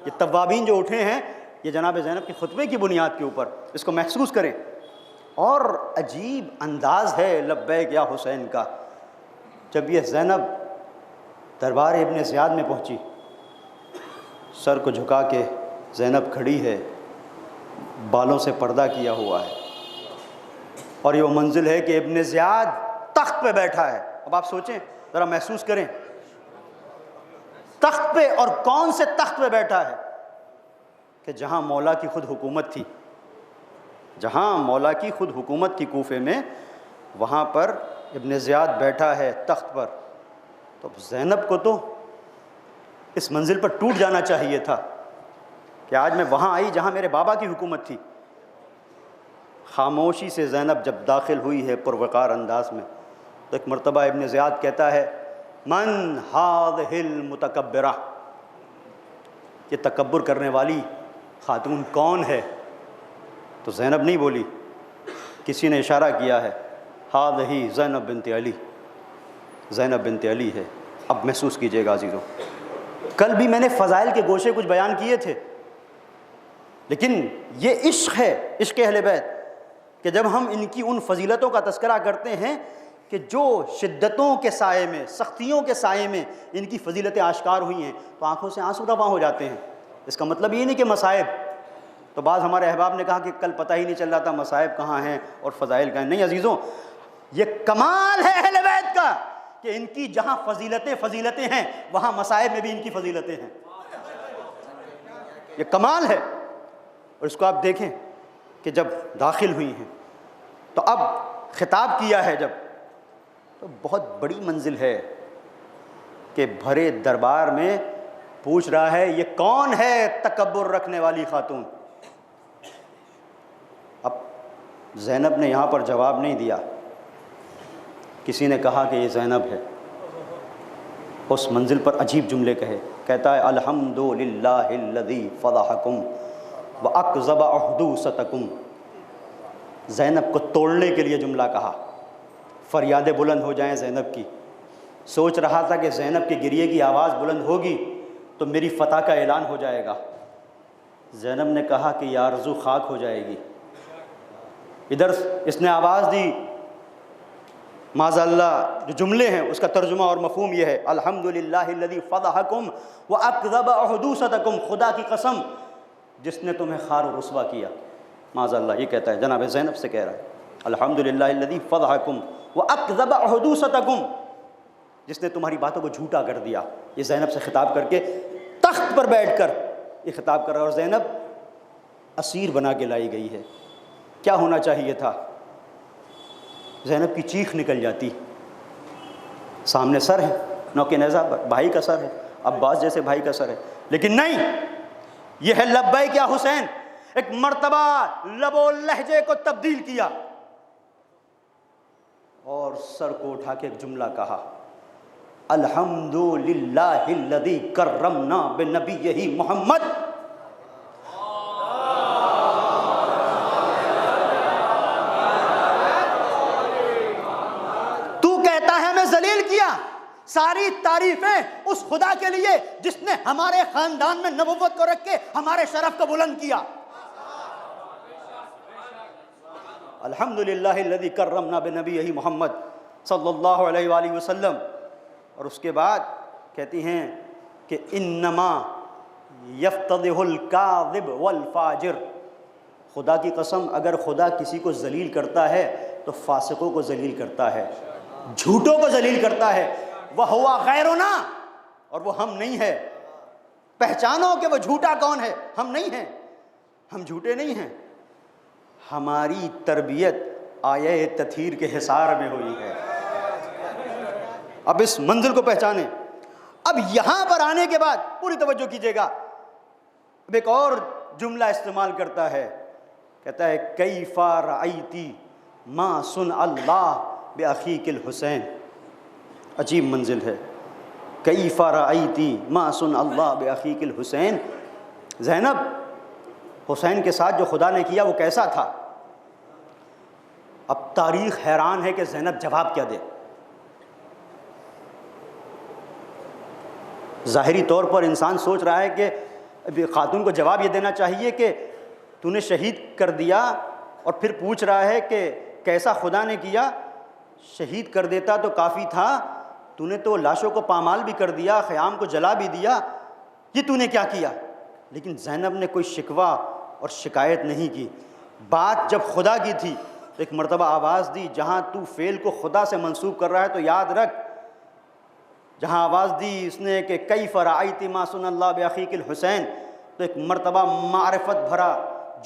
یہ توابین جو اٹھے ہیں یہ جناب زینب کے خطبے کی بنیاد کے اوپر، اس کو محسوس کریں۔ اور عجیب انداز ہے لبیک یا حسین کا۔ جب یہ زینب دربار ابن زیاد میں پہنچی، سر کو جھکا کے زینب کھڑی ہے، بالوں سے پردہ کیا ہوا ہے، اور یہ وہ منزل ہے کہ ابن زیاد تخت پہ بیٹھا ہے۔ اب آپ سوچیں، ذرا محسوس کریں، تخت پہ، اور کون سے تخت پہ بیٹھا ہے؟ کہ جہاں مولا کی خود حکومت تھی، جہاں مولا کی خود حکومت تھی کوفے میں، وہاں پر ابن زیاد بیٹھا ہے تخت پر۔ تو زینب کو تو اس منزل پر ٹوٹ جانا چاہیے تھا کہ آج میں وہاں آئی جہاں میرے بابا کی حکومت تھی۔ خاموشی سے زینب جب داخل ہوئی ہے پروقار انداز میں، تو ایک مرتبہ ابن زیاد کہتا ہے من ہذہ المتکبرہ، یہ تکبر کرنے والی خاتون کون ہے؟ تو زینب نہیں بولی، کسی نے اشارہ کیا ہے، ہذہ زینب بنت علی، زینب بنت علی ہے۔ اب محسوس کیجئے گا عزیزوں، کل بھی میں نے فضائل کے گوشے کچھ بیان کیے تھے، لیکن یہ عشق ہے، عشق اہل بیت، کہ جب ہم ان کی ان فضیلتوں کا تذکرہ کرتے ہیں کہ جو شدتوں کے سائے میں، سختیوں کے سائے میں ان کی فضیلتیں آشکار ہوئی ہیں، تو آنکھوں سے آنسو رواں ہو جاتے ہیں۔ اس کا مطلب یہ نہیں کہ مصائب، تو بعض ہمارے احباب نے کہا کہ کل پتہ ہی نہیں چل رہا تھا مصائب کہاں ہیں اور فضائل کہاں ہیں۔ نہیں عزیزوں، یہ کمال ہے اہل بیت کا کہ ان کی جہاں فضیلتیں ہیں وہاں مصائب میں بھی ان کی فضیلتیں ہیں، یہ کمال ہے۔ اور اس کو آپ دیکھیں کہ جب داخل ہوئی ہیں تو اب خطاب کیا ہے، جب تو بہت بڑی منزل ہے کہ بھرے دربار میں پوچھ رہا ہے یہ کون ہے تکبر رکھنے والی خاتون۔ اب زینب نے یہاں پر جواب نہیں دیا، کسی نے کہا کہ یہ زینب ہے، اس منزل پر عجیب جملے کہتا ہے الحمدللہ الذی فضحکم وَأَكْذَبَ أُحْدُوثَتَكُمْ، زینب کو توڑنے کے لیے جملہ کہا، فریادیں بلند ہو جائیں زینب کی سوچ رہا تھا کہ زینب کے گریے کی آواز بلند ہوگی تو میری فتح کا اعلان ہو جائے گا۔ زینب نے کہا کہ یہ آرزو خاک ہو جائے گی۔ ادھر اس نے آواز دی، معاذ اللہ جو جملے ہیں اس کا ترجمہ اور مفہوم یہ ہے، الحمدللہ الذی فضحکم واکذب احدوثتکم، خدا کی قسم جس نے تمہیں خار و رسوا کیا۔ معاذ اللہ یہ کہتا ہے، جناب زینب سے کہہ رہا ہے، الحمدللہ الذی فضحکم واکذب احدوثتکم، جس نے تمہاری باتوں کو جھوٹا کر دیا۔ یہ زینب سے خطاب کر کے تخت پر بیٹھ کر یہ خطاب کر رہا ہے، اور زینب اسیر بنا کے لائی گئی ہے۔ کیا ہونا چاہیے تھا؟ زینب کی چیخ نکل جاتی، سامنے سر ہے، نوکے نیزہ بھائی کا سر ہے، عباس جیسے بھائی کا سر ہے، لیکن نہیں، یہ ہے لبیک یا حسین۔ ایک مرتبہ لب و لہجے کو تبدیل کیا اور سر کو اٹھا کے ایک جملہ کہا، الحمدللہ الذی کرمنا بنبیہ محمد۔ ساری تعریفیں اس خدا کے لیے جس نے ہمارے خاندان میں نبوت کو رکھ کے ہمارے شرف کو بلند کیا۔ الحمدللہ الذی کرمنا بنبیہ محمد صلی اللہ علیہ وآلہ وسلم۔ اور اس کے بعد کہتی ہیں کہ انما یفتضح الکاذب والفاجر، خدا کی قسم اگر خدا کسی کو ذلیل کرتا ہے تو فاسقوں کو ذلیل کرتا ہے، جھوٹوں کو ذلیل کرتا ہے۔ وَهُوَ غَيْرُنَا، اور وہ ہم نہیں ہے۔ پہچانو کہ وہ جھوٹا کون ہے، ہم نہیں ہیں، ہم جھوٹے نہیں ہیں۔ ہماری تربیت آیہ تطہیر کے حصار میں ہوئی ہے۔ اب اس منزل کو پہچانیں۔ اب یہاں پر آنے کے بعد پوری توجہ کیجئے گا، اب ایک اور جملہ استعمال کرتا ہے، کہتا ہے کیف رأیتی ما صنع اللہ بأخیک الحسین۔ عجیب منزل ہے، کیف رأیتی ما صنع اللہ بأخیک الحسین۔ زینب، حسین کے ساتھ جو خدا نے کیا وہ کیسا تھا؟ اب تاریخ حیران ہے کہ زینب جواب کیا دے۔ ظاہری طور پر انسان سوچ رہا ہے کہ خاتون کو جواب یہ دینا چاہیے کہ تو نے شہید کر دیا، اور پھر پوچھ رہا ہے کہ کیسا خدا نے کیا؟ شہید کر دیتا تو کافی تھا، تو نے تو لاشوں کو پامال بھی کر دیا، خیام کو جلا بھی دیا، یہ تو نے کیا کیا؟ لیکن زینب نے کوئی شکوہ اور شکایت نہیں کی۔ بات جب خدا کی تھی تو ایک مرتبہ آواز دی، جہاں تو فعل کو خدا سے منسوب کر رہا ہے تو یاد رکھ، جہاں آواز دی اس نے کہ کیف رأیت ما صنع اللہ بأخیک الحسین، تو ایک مرتبہ معرفت بھرا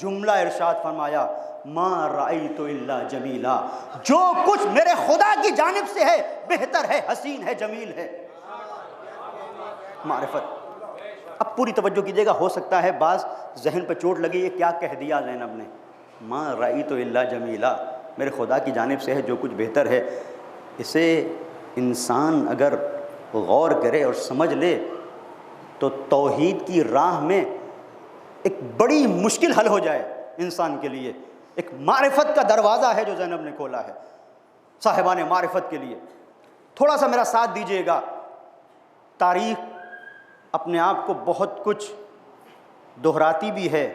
جملہ ارشاد فرمایا، ما رأیت الا جمیلا، جو کچھ میرے خدا کی جانب سے ہے بہتر ہے، حسین ہے، جمیل ہے۔ معرفت۔ اب پوری توجہ کیجئے گا، ہو سکتا ہے بعض ذہن پہ چوٹ لگی، یہ کیا کہہ دیا زینب نے، ما رأیت الا جمیلا، میرے خدا کی جانب سے ہے جو کچھ بہتر ہے۔ اسے انسان اگر غور کرے اور سمجھ لے تو توحید کی راہ میں ایک بڑی مشکل حل ہو جائے انسان کے لیے۔ ایک معرفت کا دروازہ ہے جو زینب نے کھولا ہے صاحبان معرفت کے لیے۔ تھوڑا سا میرا ساتھ دیجئے گا، تاریخ اپنے آپ کو بہت کچھ دہراتی بھی ہے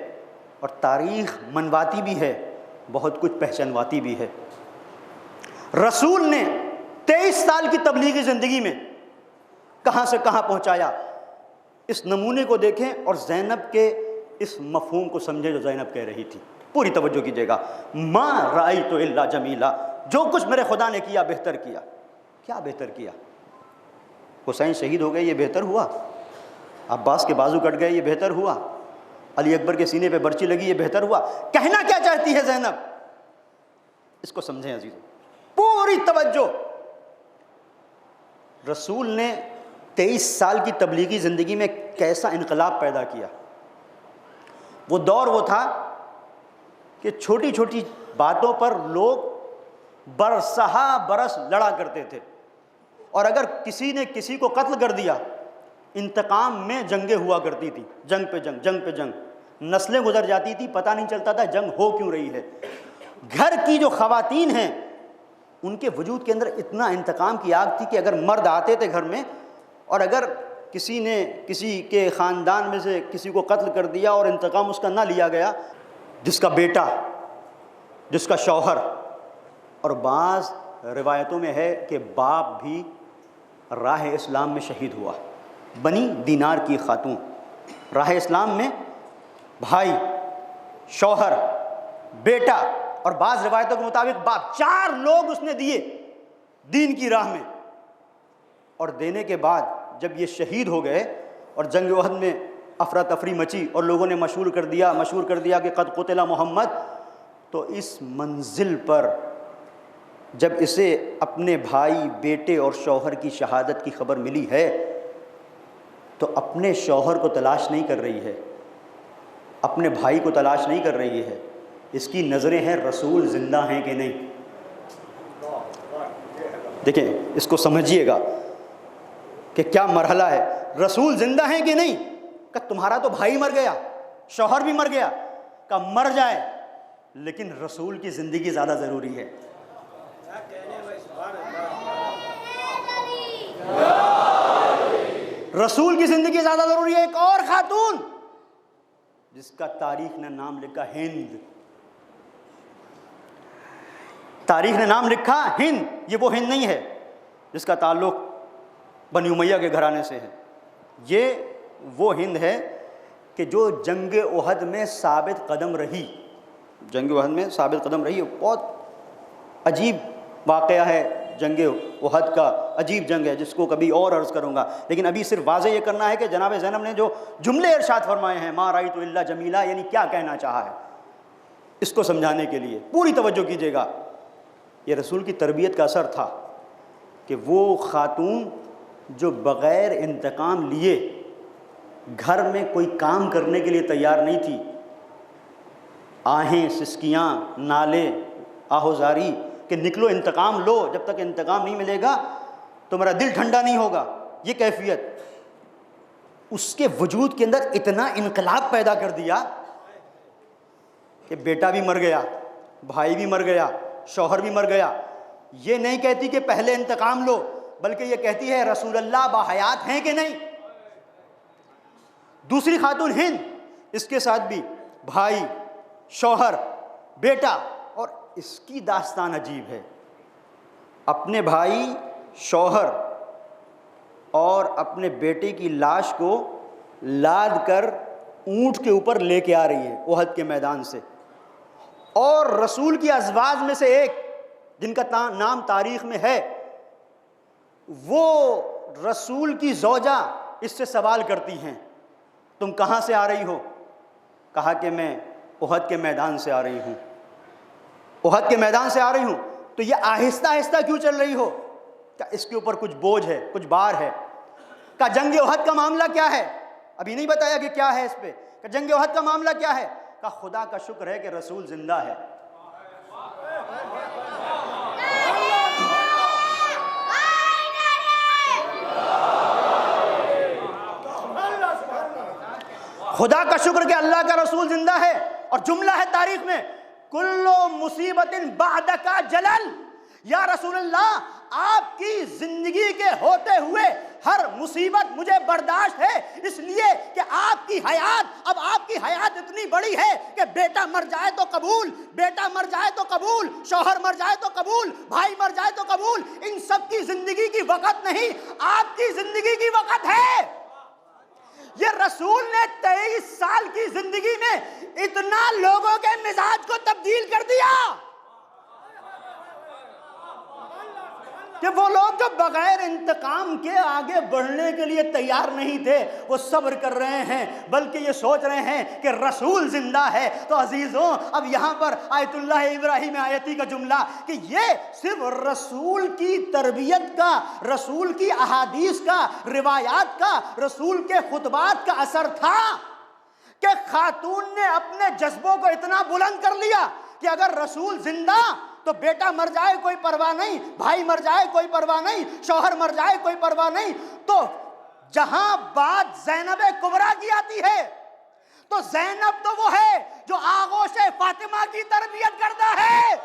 اور تاریخ منواتی بھی ہے، بہت کچھ پہچانواتی بھی ہے۔ رسول نے 23 سال کی تبلیغی زندگی میں کہاں سے کہاں پہنچایا، اس نمونے کو دیکھیں اور زینب کے اس مفہوم کو سمجھیں جو زینب کہہ رہی تھی۔ پوری توجہ کیجئے گا، ما رأیت الا جمیلا، جو کچھ میرے خدا نے کیا بہتر کیا۔ کیا بہتر کیا؟ حسین شہید ہو گئے، یہ بہتر ہوا؟ عباس کے بازو کٹ گئے، یہ بہتر ہوا؟ علی اکبر کے سینے پہ برچی لگی، یہ بہتر ہوا؟ کہنا کیا چاہتی ہے زینب؟ اس کو سمجھیں عزیزوں، پوری توجہ۔ رسول نے 23 سال کی تبلیغی زندگی میں کیسا انقلاب پیدا کیا۔ وہ دور وہ تھا کہ چھوٹی چھوٹی باتوں پر لوگ برسہا برس لڑا کرتے تھے، اور اگر کسی نے کسی کو قتل کر دیا، انتقام میں جنگیں ہوا کرتی تھی، جنگ پہ جنگ، جنگ پہ جنگ، نسلیں گزر جاتی تھی، پتہ نہیں چلتا تھا جنگ ہو کیوں رہی ہے۔ گھر کی جو خواتین ہیں ان کے وجود کے اندر اتنا انتقام کی آگ تھی کہ اگر مرد آتے تھے گھر میں اور اگر کسی نے کسی کے خاندان میں سے کسی کو قتل کر دیا اور انتقام اس کا نہ لیا گیا، جس کا بیٹا، جس کا شوہر، اور بعض روایتوں میں ہے کہ باپ بھی راہ اسلام میں شہید ہوا، بنی دینار کی خاتون، راہ اسلام میں بھائی، شوہر، بیٹا اور بعض روایتوں کے مطابق باپ، 4 لوگ اس نے دیے دین کی راہ میں، اور دینے کے بعد جب یہ شہید ہو گئے اور جنگ احد میں افراتفری مچی اور لوگوں نے مشہور کر دیا کہ قد قتل محمد، تو اس منزل پر جب اسے اپنے بھائی، بیٹے اور شوہر کی شہادت کی خبر ملی ہے تو اپنے شوہر کو تلاش نہیں کر رہی ہے، اپنے بھائی کو تلاش نہیں کر رہی ہے، اس کی نظریں ہیں رسول زندہ ہیں کہ نہیں۔ دیکھیں اس کو سمجھیے گا کہ کیا مرحلہ ہے، رسول زندہ ہیں کہ نہیں، کہ تمہارا تو بھائی مر گیا، شوہر بھی مر گیا، کہ مر جائے لیکن رسول کی زندگی زیادہ ضروری ہے۔ رسول کی زندگی زیادہ ضروری ہے۔ ایک اور خاتون جس کا تاریخ نے نام لکھا ہند، تاریخ نے نام لکھا ہند، یہ وہ ہند نہیں ہے جس کا تعلق بنی امیہ کے گھرانے سے ہے، یہ وہ ہند ہے کہ جو جنگ احد میں ثابت قدم رہی، جنگ احد میں ثابت قدم رہی۔ بہت عجیب واقعہ ہے جنگ احد کا، عجیب جنگ ہے جس کو کبھی اور عرض کروں گا، لیکن ابھی صرف واضح یہ کرنا ہے کہ جناب زینب نے جو جملے ارشاد فرمائے ہیں، ما رأیت الا جمیلا، یعنی کیا کہنا چاہا ہے، اس کو سمجھانے کے لیے پوری توجہ کیجیے گا۔ یہ رسول کی تربیت کا اثر تھا کہ وہ خاتون جو بغیر انتقام لیے گھر میں کوئی کام کرنے کے لیے تیار نہیں تھی، آہیں، سسکیاں، نالے، آہوزاری کہ نکلو انتقام لو، جب تک انتقام نہیں ملے گا تو میرا دل ٹھنڈا نہیں ہوگا، یہ کیفیت اس کے وجود کے اندر اتنا انقلاب پیدا کر دیا کہ بیٹا بھی مر گیا، بھائی بھی مر گیا، شوہر بھی مر گیا، یہ نہیں کہتی کہ پہلے انتقام لو، بلکہ یہ کہتی ہے رسول اللہ باحیات ہیں کہ نہیں۔ دوسری خاتون ہند، اس کے ساتھ بھی بھائی، شوہر، بیٹا، اور اس کی داستان عجیب ہے، اپنے بھائی، شوہر اور اپنے بیٹے کی لاش کو لاد کر اونٹ کے اوپر لے کے آ رہی ہے احد کے میدان سے، اور رسول کی ازواج میں سے ایک جن کا نام تاریخ میں ہے، وہ رسول کی زوجہ اس سے سوال کرتی ہیں تم کہاں سے آ رہی ہو؟ کہا کہ میں احد کے میدان سے آ رہی ہوں، احد کے میدان سے آ رہی ہوں۔ تو یہ آہستہ آہستہ کیوں چل رہی ہو؟ کیا اس کے اوپر کچھ بوجھ ہے، کچھ بار ہے؟ کہا جنگ احد کا معاملہ کیا ہے؟ ابھی نہیں بتایا کہ کیا ہے اس پہ، کہ جنگ احد کا معاملہ کیا ہے؟ کہا خدا کا شکر ہے کہ رسول زندہ ہے۔ خدا کا شکر کہ اللہ کا رسول زندہ ہے۔ اور جملہ ہے تاریخ میں، کلو مصیبت بعدک جلل، یا رسول اللہ آپ کی زندگی کے ہوتے ہوئے ہر مصیبت مجھے برداشت ہے، اس لیے کہ آپ کی حیات، اب آپ کی حیات اتنی بڑی ہے کہ بیٹا مر جائے تو قبول، بیٹا مر جائے تو قبول، شوہر مر جائے تو قبول، بھائی مر جائے تو قبول، ان سب کی زندگی کی وقت نہیں، آپ کی زندگی کی وقت ہے۔ یہ رسول نے 23 سال کی زندگی میں اتنا لوگوں کے مزاج کو تبدیل کر دیا کہ وہ لوگ جو بغیر انتقام کے آگے بڑھنے کے لیے تیار نہیں تھے، وہ صبر کر رہے ہیں، بلکہ یہ سوچ رہے ہیں کہ رسول زندہ ہے۔ تو عزیزوں، اب یہاں پر آیت اللہ ابراہیم آیتی کا جملہ کہ یہ صرف رسول کی تربیت کا، رسول کی احادیث کا، روایات کا، رسول کے خطبات کا اثر تھا کہ خاتون نے اپنے جذبوں کو اتنا بلند کر لیا کہ اگر رسول زندہ تو بیٹا مر جائے کوئی پرواہ نہیں، بھائی مر جائے کوئی پرواہ نہیں، شوہر مر جائے کوئی پرواہ نہیں۔ تو جہاں بات زینب کبریٰ کی آتی ہے تو زینب تو وہ ہے جو آغوش فاطمہ کی تربیت کرتا ہے،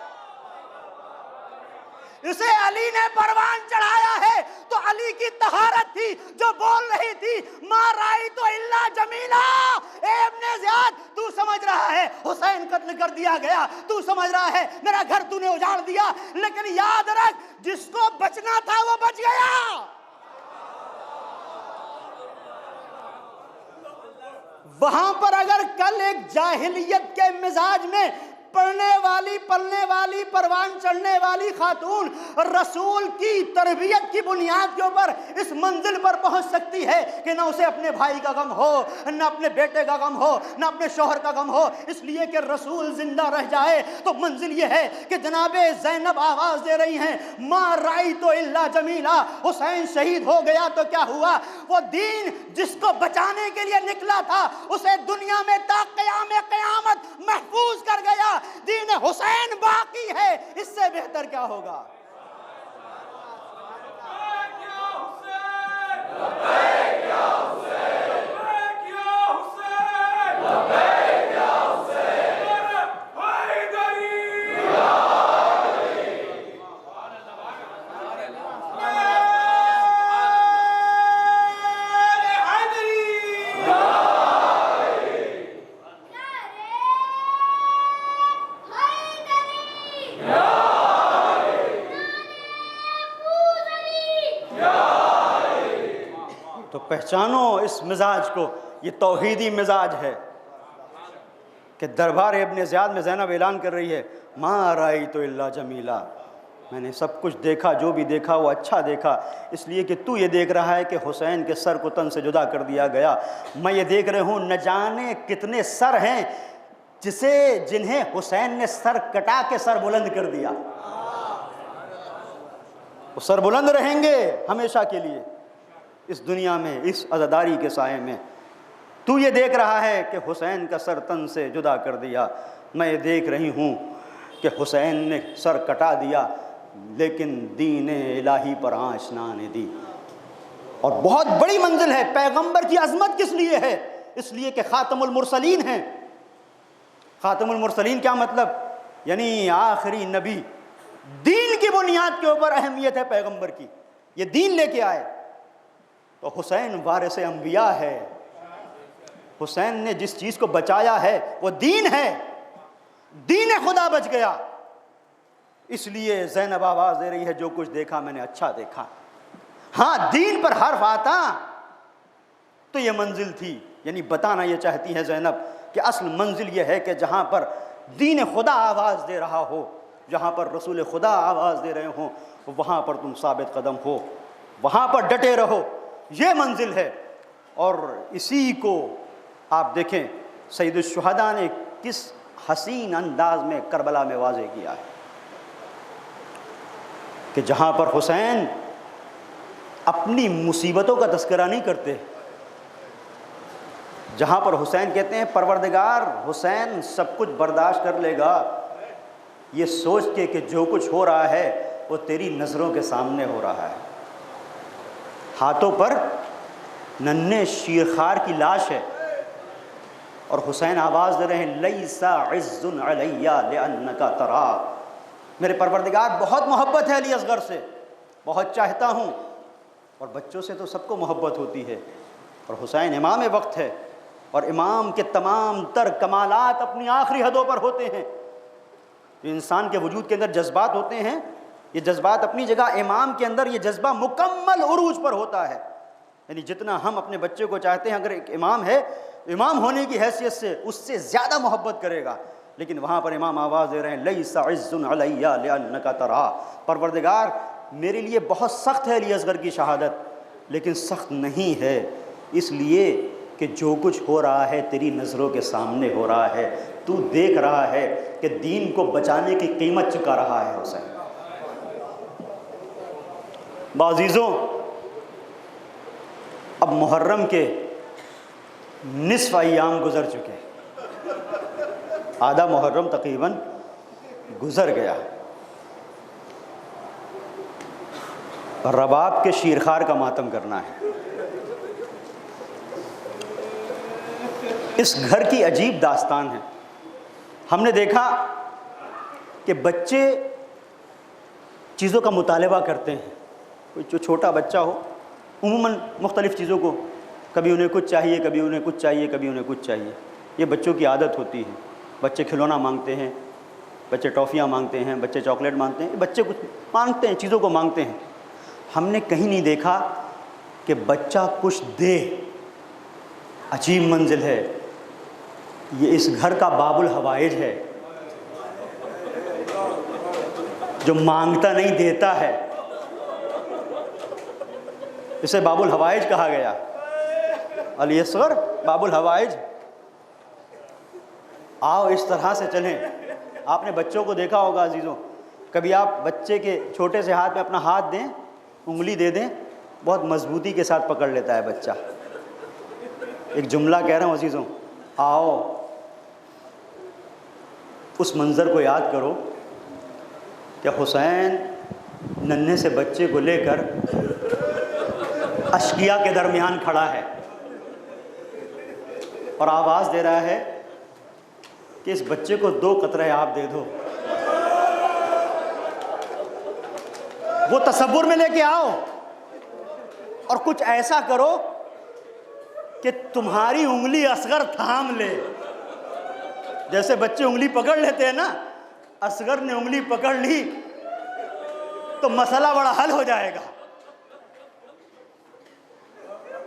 اسے علی نے پروان چڑھایا ہے تو علی کی طہارت تھی جو بول رہی تھی ما رأیت الا جمیلا۔ اے ابن زیاد، تو سمجھ رہا ہے حسین قتل کر دیا گیا، تو سمجھ رہا ہے میرا گھر تو نے اجاڑ دیا، لیکن یاد رکھ جس کو بچنا تھا وہ بچ گیا۔ وہاں پر اگر کل ایک جاہلیت کے مزاج میں پڑھنے والی پلنے والی پروان چڑھنے والی خاتون رسول کی تربیت کی بنیاد کے اوپر اس منزل پر پہنچ سکتی ہے کہ نہ اسے اپنے بھائی کا غم ہو، نہ اپنے بیٹے کا غم ہو، نہ اپنے شوہر کا غم ہو، اس لیے کہ رسول زندہ رہ جائے، تو منزل یہ ہے کہ جناب زینب آواز دے رہی ہیں ما رأیت الا جمیلا۔ حسین شہید ہو گیا تو کیا ہوا؟ وہ دین جس کو بچانے کے لیے نکلا تھا اسے دنیا میں تا قیام قیامت محفوظ کر گیا۔ دین حسین باقی ہے، اس سے بہتر کیا ہوگا؟ تو پہچانو اس مزاج کو، یہ توحیدی مزاج ہے کہ دربار ابن زیاد میں زینب اعلان کر رہی ہے ما رأیت الا جمیلا، میں نے سب کچھ دیکھا، جو بھی دیکھا وہ اچھا دیکھا، اس لیے کہ تو یہ دیکھ رہا ہے کہ حسین کے سر کو تن سے جدا کر دیا گیا، میں یہ دیکھ رہا ہوں نہ جانے کتنے سر ہیں جنہیں حسین نے سر کٹا کے سر بلند کر دیا، وہ سر بلند رہیں گے ہمیشہ کے لیے اس دنیا میں، اس عزاداری کے سائے میں۔ تو یہ دیکھ رہا ہے کہ حسین کا سر تن سے جدا کر دیا، میں یہ دیکھ رہی ہوں کہ حسین نے سر کٹا دیا لیکن دین الہی پر آنچ نہ آنے دی۔ اور بہت بڑی منزل ہے، پیغمبر کی عظمت کس لیے ہے؟ اس لیے کہ خاتم المرسلین ہیں۔ خاتم المرسلین کیا مطلب؟ یعنی آخری نبی۔ دین کی بنیاد کے اوپر اہمیت ہے پیغمبر کی، یہ دین لے کے آئے۔ تو حسین وارث انبیاء ہے، حسین نے جس چیز کو بچایا ہے وہ دین ہے، دین خدا بچ گیا۔ اس لیے زینب آواز دے رہی ہے جو کچھ دیکھا میں نے اچھا دیکھا۔ ہاں دین پر حرف آتا تو یہ منزل تھی، یعنی بتانا یہ چاہتی ہے زینب کہ اصل منزل یہ ہے کہ جہاں پر دین خدا آواز دے رہا ہو، جہاں پر رسول خدا آواز دے رہے ہوں، وہاں پر تم ثابت قدم ہو، وہاں پر ڈٹے رہو، یہ منزل ہے۔ اور اسی کو آپ دیکھیں سید الشہداء نے کس حسین انداز میں کربلا میں واضح کیا ہے کہ جہاں پر حسین اپنی مصیبتوں کا تذکرہ نہیں کرتے، جہاں پر حسین کہتے ہیں پروردگار حسین سب کچھ برداشت کر لے گا، یہ سوچ کے کہ جو کچھ ہو رہا ہے وہ تیری نظروں کے سامنے ہو رہا ہے۔ ہاتھوں پر ننھے شیرخوار کی لاش ہے اور حسین آواز دے رہے ہیں لیس عز علی لانک ترا، میرے پروردگار بہت محبت ہے علی اصغر سے، بہت چاہتا ہوں، اور بچوں سے تو سب کو محبت ہوتی ہے، اور حسین امام وقت ہے، اور امام کے تمام تر کمالات اپنی آخری حدوں پر ہوتے ہیں۔ جو انسان کے وجود کے اندر جذبات ہوتے ہیں، یہ جذبات اپنی جگہ، امام کے اندر یہ جذبہ مکمل عروج پر ہوتا ہے۔ یعنی جتنا ہم اپنے بچے کو چاہتے ہیں، اگر ایک امام ہے، امام ہونے کی حیثیت سے اس سے زیادہ محبت کرے گا، لیکن وہاں پر امام آواز دے رہے ہیں لیس عز علی لانک ترا، پروردگار میرے لیے بہت سخت ہے علی اصغر کی شہادت، لیکن سخت نہیں ہے اس لیے کہ جو کچھ ہو رہا ہے تیری نظروں کے سامنے ہو رہا ہے، تو دیکھ رہا ہے کہ دین کو بچانے کی قیمت چکا رہا ہے حسین۔ عزیزوں، اب محرم کے نصف ایام گزر چکے، آدھا محرم تقریباً گزر گیا، رباب کے شیرخوار کا ماتم کرنا ہے۔ اس گھر کی عجیب داستان ہے۔ ہم نے دیکھا کہ بچے چیزوں کا مطالبہ کرتے ہیں. کوئی جو چھوٹا بچہ ہو عموماً مختلف چیزوں کو کبھی انہیں کچھ چاہیے، کبھی انہیں کچھ چاہیے، کبھی انہیں کچھ چاہیے. یہ بچوں کی عادت ہوتی ہے. بچے کھلونا مانگتے ہیں، بچے ٹافیاں مانگتے ہیں، بچے چاکلیٹ مانگتے ہیں، بچے کچھ مانگتے ہیں، چیزوں کو مانگتے ہیں. ہم نے کہیں نہیں دیکھا کہ بچہ کچھ دے. عجیب منزل ہے یہ. اس گھر کا باب الحوائج ہے، جو مانگتا نہیں دیتا ہے. اسے باب الحوائج کہا گیا. الاصغر باب الحوائج. آؤ اس طرح سے چلیں. آپ نے بچوں کو دیکھا ہوگا عزیزوں، کبھی آپ بچے کے چھوٹے سے ہاتھ میں اپنا ہاتھ دیں، انگلی دے دیں، بہت مضبوطی کے ساتھ پکڑ لیتا ہے بچہ. ایک جملہ کہہ رہا ہوں عزیزوں، آؤ اس منظر کو یاد کرو کہ حسین ننھے سے بچے کو لے کر اشقیاء کے درمیان کھڑا ہے اور آواز دے رہا ہے کہ اس بچے کو 2 قطرے آپ دے دو. وہ تصور میں لے کے آؤ اور کچھ ایسا کرو کہ تمہاری انگلی اصغر تھام لے. جیسے بچے انگلی پکڑ لیتے ہیں نا، اصغر نے انگلی پکڑ لی تو مسئلہ بڑا حل ہو جائے گا.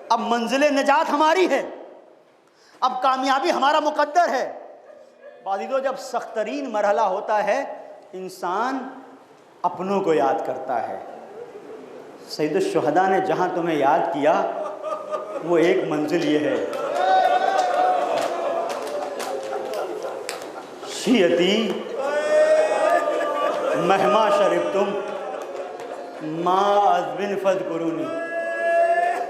اب منزل نجات ہماری ہے، اب کامیابی ہمارا مقدر ہے. بعضیدوں جب سخت ترین مرحلہ ہوتا ہے انسان اپنوں کو یاد کرتا ہے. سید الشہداء نے جہاں تمہیں یاد کیا وہ ایک منزل یہ ہے، شیعتی مہما شربتم ما عذب فاذکرونی.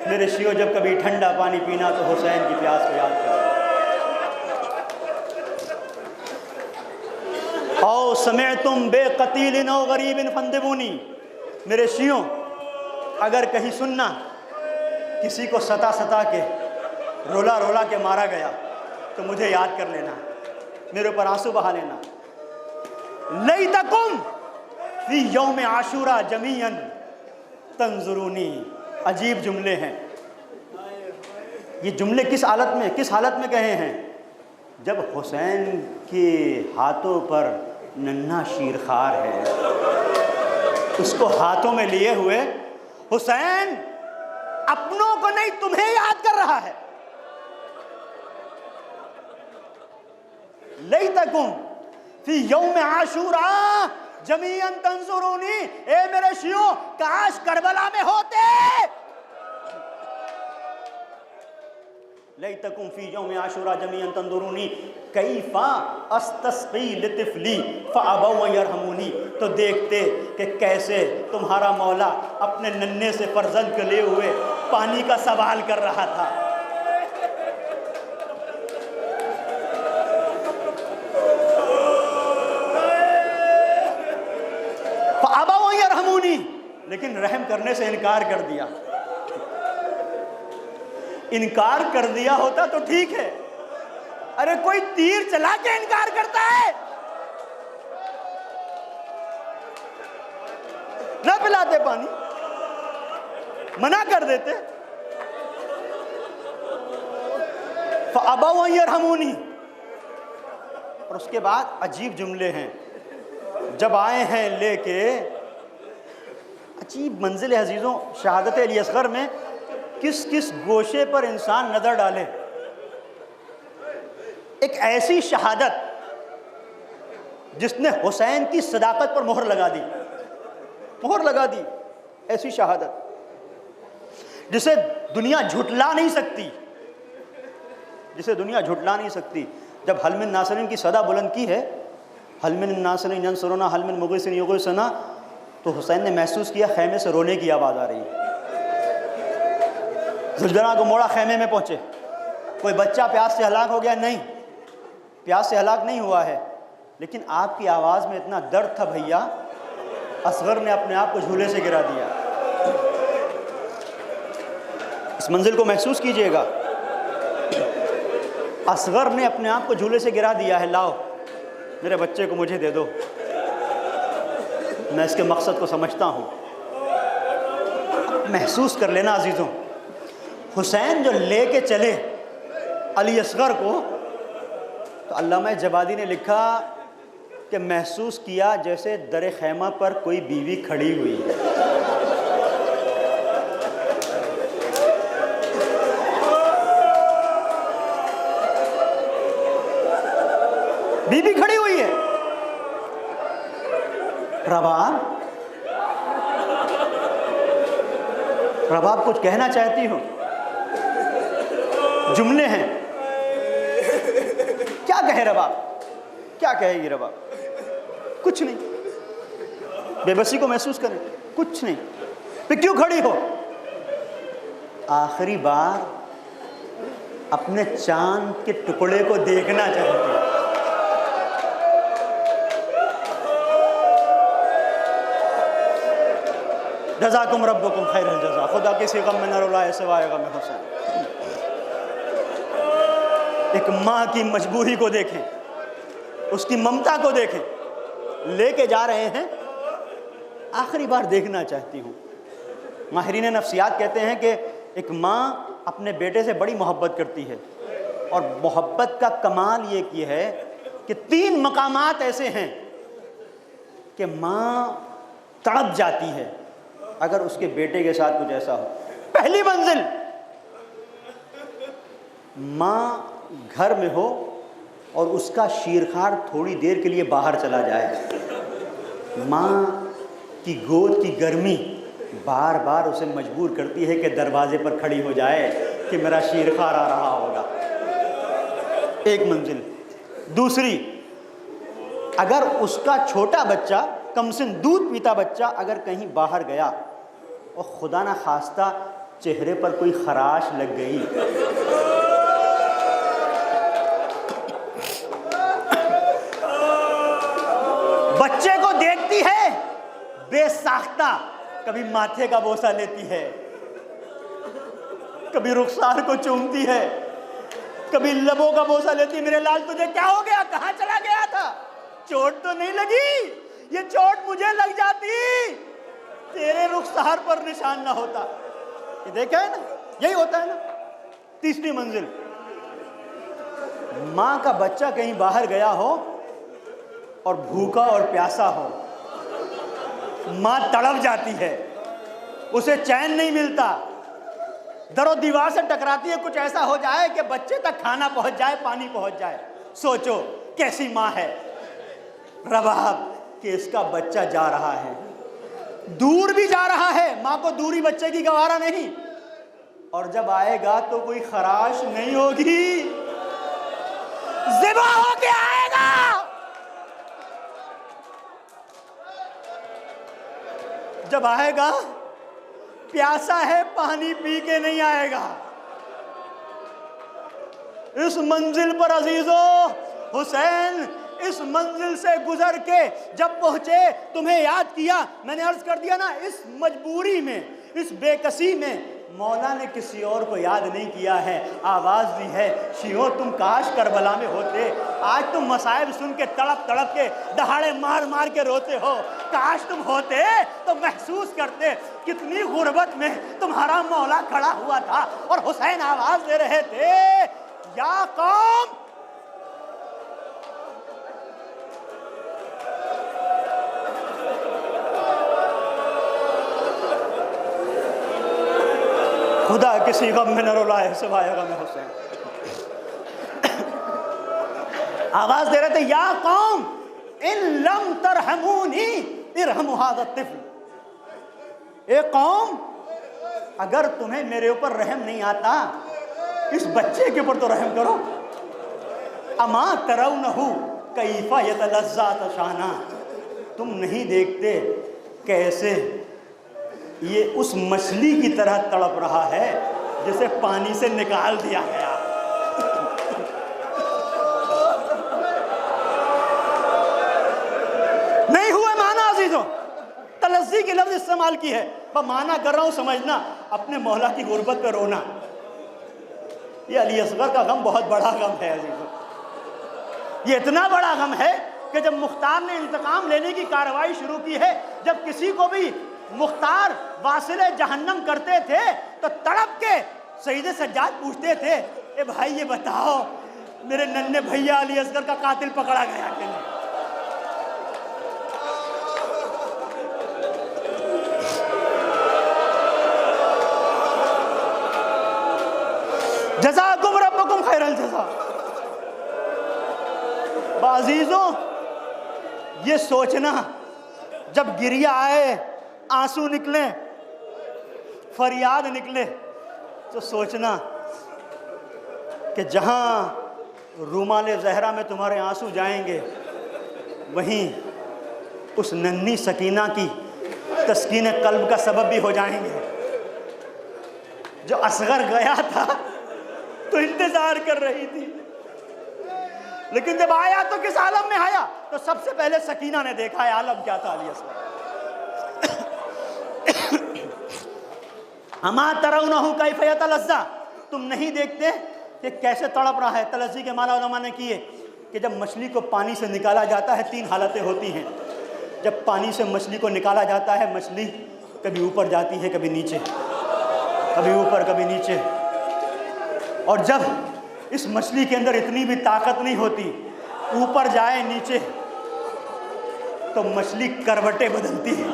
میرے شیعوں جب کبھی ٹھنڈا پانی پینا تو حسین کی پیاس کو یاد کرو. او سمعتم بے قتیل او غریب فاندبونی. میرے شیعوں اگر کہیں سننا کسی کو ستا کے رولا رولا کے مارا گیا تو مجھے یاد کر لینا، میرے اوپر آنسو بہا لینا. لیتکم فی یوم عاشورا جمیعا تنظرونی. عجیب جملے ہیں یہ. جملے کس حالت میں کہے ہیں؟ جب حسین کے ہاتھوں پر ننھا شیرخوار ہے، اس کو ہاتھوں میں لیے ہوئے حسین اپنوں کو نہیں تمہیں یاد کر رہا ہے. لیتکم فی یوم عاشورا جمیعا تنظرونی. اے میرے شیعوں کاش کربلا میں ہوتے. لیتکم فی یوم عاشورا جمیعا تنظرونی کیف استسقی لطفلی فابوا ان یرحمونی. تو دیکھتے کہ کیسے تمہارا مولا اپنے ننھے سے فرزند کو لے ہوئے پانی کا سوال کر رہا تھا. فابوا ان یرحمونی. لیکن رحم کرنے سے انکار کر دیا. انکار کر دیا ہوتا تو ٹھیک ہے. ارے کوئی تیر چلا کے انکار کرتا ہے. نہ پلاتے پانی، منع کر دیتے. فَأَبَوْا أَن يَرْحَمُونِي. اور اس کے بعد عجیب جملے ہیں. جب آئے ہیں لے کے، عجیب منزل عزیزوں شہادت علی اصغر میں کس کس گوشے پر انسان نظر ڈالے. ایک ایسی شہادت جس نے حسین کی صداقت پر مہر لگا دی. ایسی شہادت جسے دنیا جھٹلا نہیں سکتی. جب حل من ناصرین کی صدا بلند کی ہے، حل من ناصرین ینصرنا حل من مغیث یغیثنا، تو حسین نے محسوس کیا خیمے سے رونے کی آواز آ رہی ہے. زلجنا کو موڑا، خیمے میں پہنچے. کوئی بچہ پیاس سے ہلاک ہو گیا؟ نہیں، پیاس سے ہلاک نہیں ہوا ہے، لیکن آپ کی آواز میں اتنا درد تھا بھیا، اصغر نے اپنے آپ کو جھولے سے گرا دیا. اس منزل کو محسوس کیجئے گا. اصغر نے اپنے آپ کو جھولے سے گرا دیا ہے. لاؤ میرے بچے کو مجھے دے دو. میں اس کے مقصد کو سمجھتا ہوں. محسوس کر لینا عزیزوں, حسین جو لے کے چلے علی اصغر کو, تو علامہ جوادی نے لکھا کہ محسوس کیا جیسے در خیمہ پر کوئی بیوی کھڑی ہوئی ہے. بیوی کھڑی ہوئی ہے. رباب کچھ کہنا چاہتی ہو؟ جملے ہیں, کیا کہے رباب, کیا کہے گی رباب؟ کچھ نہیں. بے بسی کو محسوس کریں, کچھ نہیں. پھر کیوں کھڑی ہو؟ آخری بار اپنے چاند کے ٹکڑے کو دیکھنا چاہتی ہوں. جزاکم ربکم خیر الجزا. خدا کسی غم میں نہ رلائے سوائے غم حسین. ایک ماں کی مجبوری کو دیکھیں, اس کی ممتا کو دیکھیں. لے کے جا رہے ہیں, آخری بار دیکھنا چاہتی ہوں. ماہرین نفسیات کہتے ہیں کہ ایک ماں اپنے بیٹے سے بڑی محبت کرتی ہے, اور محبت کا کمال یہ ہے کہ 3 مقامات ایسے ہیں کہ ماں تڑپ جاتی ہے اگر اس کے بیٹے کے ساتھ کچھ ایسا ہو. پہلی منزل, ماں گھر میں ہو اور اس کا شیرخوار تھوڑی دیر کے لیے باہر چلا جائے. ماں کی گود کی گرمی بار بار اسے مجبور کرتی ہے کہ دروازے پر کھڑی ہو جائے کہ میرا شیرخوار آ رہا ہوگا. ایک منزل. دوسری, اگر اس کا چھوٹا بچہ, کم سن دودھ پیتا بچہ اگر کہیں باہر گیا اور خدا نہ خواستہ چہرے پر کوئی خراش لگ گئی, بچے کو دیکھتی ہے بے ساختہ, کبھی ماتھے کا بوسہ لیتی ہے, کبھی رخسار کو چومتی ہے, کبھی لبوں کا بوسہ لیتی. میرے لال تجھے کیا ہو گیا, کہاں چلا گیا تھا, چوٹ تو نہیں لگی؟ یہ چوٹ مجھے لگ جاتی, تیرے رخسار پر نشان نہ ہوتا. یہ دیکھا ہے نا, یہی ہوتا ہے نا. تیسری منزل, ماں کا بچہ کہیں باہر گیا ہو اور بھوکا اور پیاسا ہو, ماں تڑپ جاتی ہے, اسے چین نہیں ملتا, در و دیوار سے ٹکراتی ہے. کچھ ایسا ہو جائے کہ بچے تک کھانا پہنچ جائے, پانی پہنچ جائے. سوچو کیسی ماں ہے. رباب کہ اس کا بچہ جا رہا ہے, دور بھی جا رہا ہے, ماں کو دوری بچے کی گوارا نہیں, اور جب آئے گا تو کوئی خراش نہیں ہوگی, ذبح ہو کے آئے گا. جب آئے گا پیاسا ہے, پانی پی کے نہیں آئے گا. اس منزل پر عزیزو, حسین اس منزل سے گزر کے جب پہنچے, تمہیں یاد کیا, میں نے عرض کر دیا نا, اس مجبوری میں, اس بے کسی میں مولا نے کسی اور کو یاد نہیں کیا ہے, آواز دی ہے, شیعوں تم کاش کربلا میں ہوتے. آج تم مصائب سن کے تڑپ تڑپ کے دہاڑے مار مار کے روتے ہو. کاش تم ہوتے تو محسوس کرتے کتنی غربت میں تمہارا مولا کھڑا ہوا تھا, اور حسین آواز دے رہے تھے, یا قوم, خدا کسی غم میں نہ رلائے سوائے غم حسین. آواز دے رہے تھے, یا قوم ان لم ترحمونی ارحموا ھذا الطفل. اے قوم, اگر تمہیں میرے اوپر رحم نہیں آتا, اس بچے کے اوپر تو رحم کرو. اما ترونہ کیف یتلذذ شانا, تم نہیں دیکھتے کیسے یہ اس مچھلی کی طرح تڑپ رہا ہے جسے پانی سے نکال دیا گیا. نہیں ہوئے معنی عزیزوں, تلذی کی لفظ استعمال کی ہے, میں معنی کر رہا ہوں سمجھنا, اپنے مولا کی غربت پہ رونا. یہ علی اصغر کا غم بہت بڑا غم ہے عزیزوں, یہ اتنا بڑا غم ہے کہ جب مختار نے انتقام لینے کی کارروائی شروع کی ہے، جب کسی کو بھی مختار واصل جہنم کرتے تھے تو تڑپ کے سید سجاد پوچھتے تھے، اے بھائی یہ بتاؤ میرے ننھے بھیا علی اصغر کا قاتل پکڑا گیا کہ نہیں؟ جزاکم ربکم خیر الجزا۔ عزیزوں، یہ سوچنا جب گریہ آئے، آنسو نکلے، فریاد نکلے، تو سوچنا کہ جہاں رومال زہرا میں تمہارے آنسو جائیں گے، وہیں اس ننھی سکینہ کی تسکین قلب کا سبب بھی ہو جائیں گے۔ جو اصغر گیا تھا تو انتظار کر رہی تھی، لیکن جب آیا تو کس عالم میں آیا؟ تو سب سے پہلے سکینہ نے دیکھا ہے عالم کیا تھا علی اصغر۔ اما ترونہ کیف یتلذی، تم نہیں دیکھتے کہ کیسے تڑپ رہا ہے؟ تلذی کے معنی علماء نے کیے کہ جب مچھلی کو پانی سے نکالا جاتا ہے 3 حالتیں ہوتی ہیں۔ جب پانی سے مچھلی کو نکالا جاتا ہے، مچھلی کبھی اوپر جاتی ہے، کبھی نیچے، کبھی اوپر کبھی نیچے، اور جب اس مچھلی کے اندر اتنی بھی طاقت نہیں ہوتی اوپر جائے نیچے، تو مچھلی کروٹیں بدلتی ہے،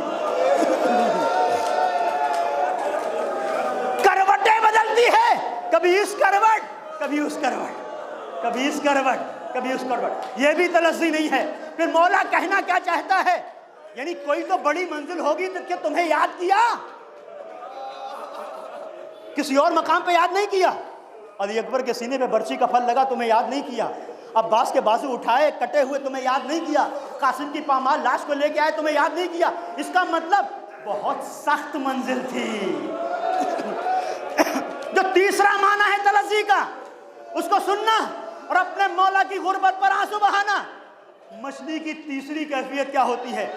کروٹیں بدلتی ہے، کبھی اس کروٹ کبھی اس کروٹ، کبھی اس کروٹ کبھی اس کروٹ۔ یہ بھی تلذی نہیں ہے۔ پھر مولا کہنا کیا چاہتا ہے؟ یعنی کوئی تو بڑی منزل ہوگی تو کیا تمہیں یاد کیا؟ کسی اور مقام پہ یاد نہیں کیا؟ علی اکبر کے سینے پہ برچی کا پھل لگا، تمہیں یاد نہیں کیا؟ عباس کے بازو اٹھائے کٹے ہوئے، تمہیں یاد نہیں کیا؟ قاسم کی پامال لاش کو لے کے آئے، تمہیں یاد نہیں کیا؟ اس کا مطلب بہت سخت منزل تھی۔ جو تیسرا معنی ہے تلذی کا، اس کو سننا اور اپنے مولا کی غربت پر آنسو بہانا۔ مچھلی کی تیسری کیفیت کیا ہوتی ہے؟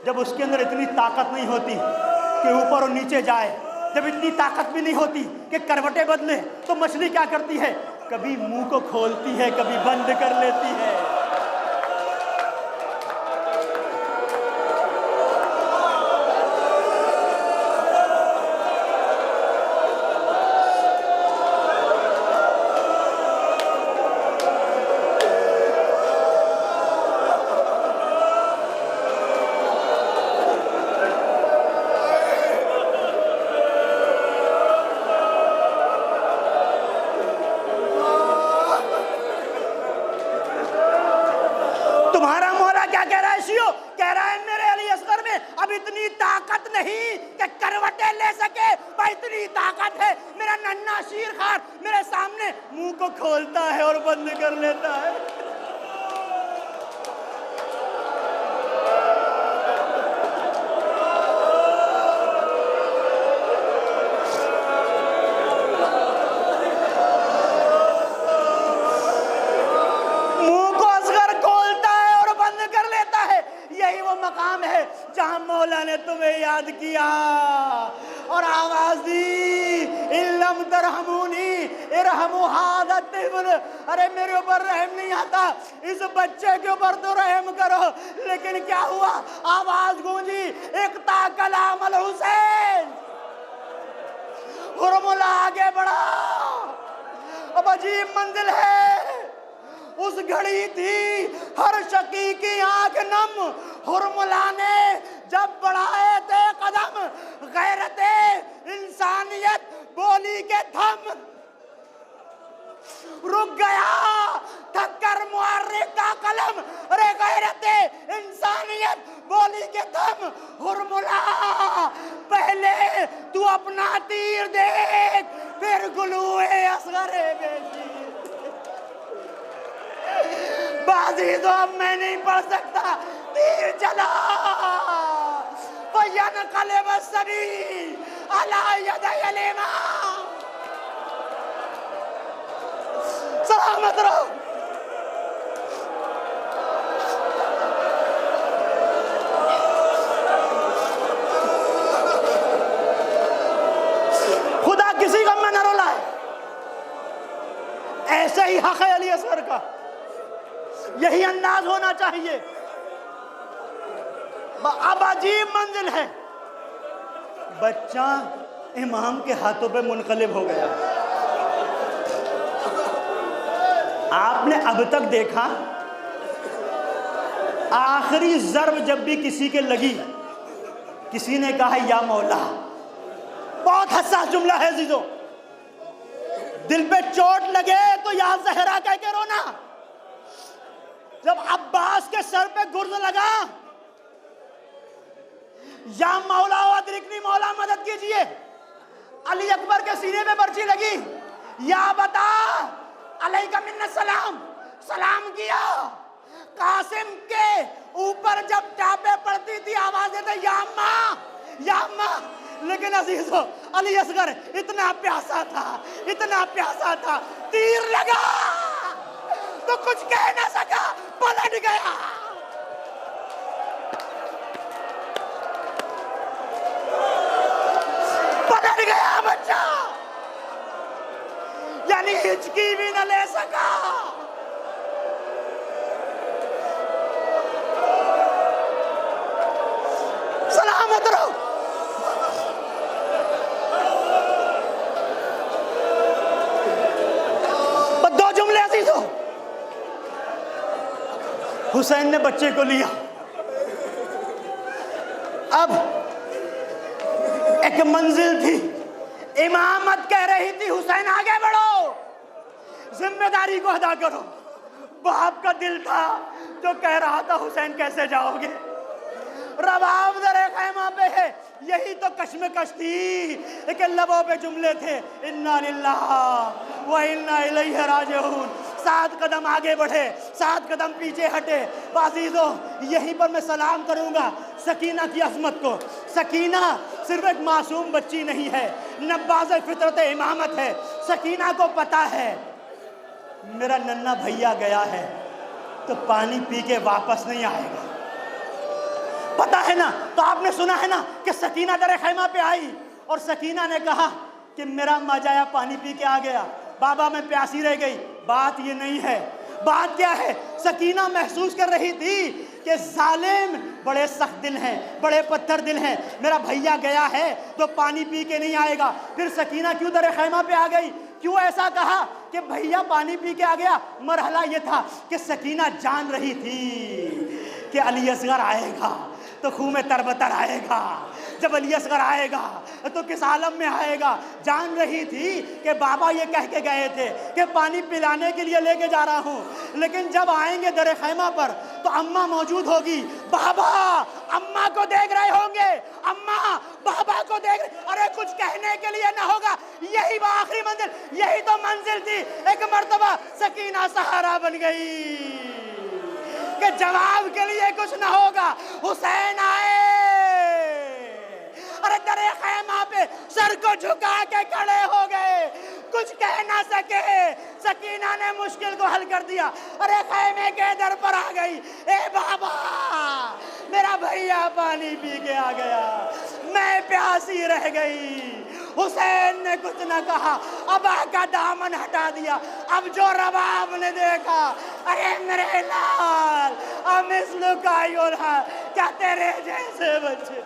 جب اس کے اندر اتنی طاقت نہیں ہوتی کہ اوپر اور نیچے جائے، جب اتنی طاقت بھی نہیں ہوتی کہ کروٹیں بدلے، تو مچھلی کیا کرتی ہے؟ کبھی منہ کو کھولتی ہے، کبھی بند کر لیتی ہے۔ کہہ رہا ہے میرے علی اصغر میں اب اتنی طاقت نہیں کہ کروٹیں لے سکے، بھائی اتنی طاقت ہے میرا ننھا شیر خان میرے سامنے منہ کو کھولتا ہے اور بند کر لیتا ہے۔ مقام ہے جہاں مولا نے تمہیں یاد کیا اور آواز دی، ان لم ترحمونی ارحموا ھذا الطفل، ارے میرے اوپر رحم نہیں آتا، اس بچے کے اوپر تو رحم کرو۔ لیکن کیا ہوا؟ آواز گونجی، اقطع کلام الحسین، حرملہ آگے بڑھا۔ اب عجیب منزل ہے، اس گھڑی تھی ہر شقی کی آنکھ نم، حرملہ نے جب بڑھائے تھے قدم، غیرت انسانیت بولی کے تھم، رک گیا تھک کر محرک کا قلم، ارے غیرت انسانیت بولی کے تھم، حرملہ پہلے تو اپنا تیر دیکھ پھر گلوئے اصغر بیشی۔ بازی تو اب میں نہیں پڑھ سکتا، تیر چلا، فَيَنْقَلِبَ السَّبِيلُ عَلَى يَدَيِ الْإِمَامِ، سلامت رہو۔ خدا کسی غم میں نہ رولائے، ایسے ہی حق ہے علی اصغر کا۔ یہی انداز ہونا چاہیے. اب عجیب منزل ہے، بچہ امام کے ہاتھوں پہ منقلب ہو گیا. آپ نے اب تک دیکھا آخری ضرب جب بھی کسی کے لگی کسی نے کہا یا مولا. بہت حساس جملہ ہے عزیزو. دل پہ چوٹ لگے تو یا زہرا کہہ کے رونا. جب عباس کے سر پہ گرز لگا یا مولا ادرکنی، مولا مدد کیجئے. علی اکبر کے سینے پہ برچی لگی، یا بتا علیکہ من السلام، سلام کیا. قاسم کے اوپر جب ٹاپے پڑتی تھی آواز دیتے یا اماں، یا اماں. لیکن عزیزو علی اصغر اتنا پیاسا تھا، اتنا پیاسا تھا، تیر لگا تو کچھ کہہ نہ سکا، پلٹ گیا. پلٹ گیا بچہ، یعنی ہچکی بھی نہ لے سکا. سلامت رہو. دو جملے عزیزو. حسین نے بچے کو لیا. اب ایک منزل تھی، امامت کہہ رہی تھی حسین آگے بڑھو، ذمہ داری کو ادا کرو. باپ کا دل تھا جو کہہ رہا تھا حسین کیسے جاؤ گے. رباب در خیمہ پہ ہے، یہی تو کشمکش تھی. لیکن لبوں پہ جملے تھے انا للہ و انا الیہ راجعون. 7 قدم آگے بڑھے، 7 قدم پیچھے ہٹے. عزیزو یہیں پر میں سلام کروں گا سکینہ کی عظمت کو. سکینہ صرف ایک معصوم بچی نہیں ہے، نباز فطرت امامت ہے. سکینہ کو پتا ہے میرا ننھا بھیا گیا ہے تو پانی پی کے واپس نہیں آئے گا. پتا ہے نا. تو آپ نے سنا ہے نا کہ سکینہ در خیمہ پہ آئی اور سکینہ نے کہا کہ میرا ماجایا پانی پی کے آ گیا، بابا میں پیاسی رہ گئی. بات یہ نہیں ہے. بات کیا ہے؟ سکینہ محسوس کر رہی تھی کہ ظالم بڑے سخت دل ہیں، بڑے پتھر دل ہیں. میرا بھیا گیا ہے تو پانی پی کے نہیں آئے گا. پھر سکینہ کیوں در خیمہ پہ آ گئی؟ کیوں ایسا کہا کہ بھیا پانی پی کے آ گیا؟ مرحلہ یہ تھا کہ سکینہ جان رہی تھی کہ علی اصغر آئے گا تو خون میں تربتر آئے گا. جب علی اصغر آئے گا تو کس عالم میں آئے گا. جان رہی تھی کہ بابا یہ کہہ کے گئے تھے کہ پانی پلانے کے لیے لے کے جا رہا ہوں، لیکن جب آئیں گے در خیمہ پر تو اماں موجود ہوگی. بابا اماں کو دیکھ رہے ہوں گے، اماں بابا کو دیکھ رہے. ارے کچھ کہنے کے لیے نہ ہوگا. یہی وہ آخری منزل، یہی تو منزل تھی. ایک مرتبہ سکینہ سہارا بن گئی کہ جواب کے لیے کچھ نہ ہوگا. حسین آئے، ارے در خیمہ پہ سر کو جھکا کے کھڑے ہو گئے، کچھ کہہ نہ سکے. سکینہ نے مشکل کو حل کر دیا. ارے خیمے کے در پر آ گئی. اے بابا میرا بھیا پانی پی کے آ گیا، میں پیاسی رہ گئی. حسین نے کچھ نہ کہا، ابا کا دامن ہٹا دیا. اب جو رباب نے دیکھا، ارے میرے لال امثلک ایھا، کیا تیرے جیسے بچے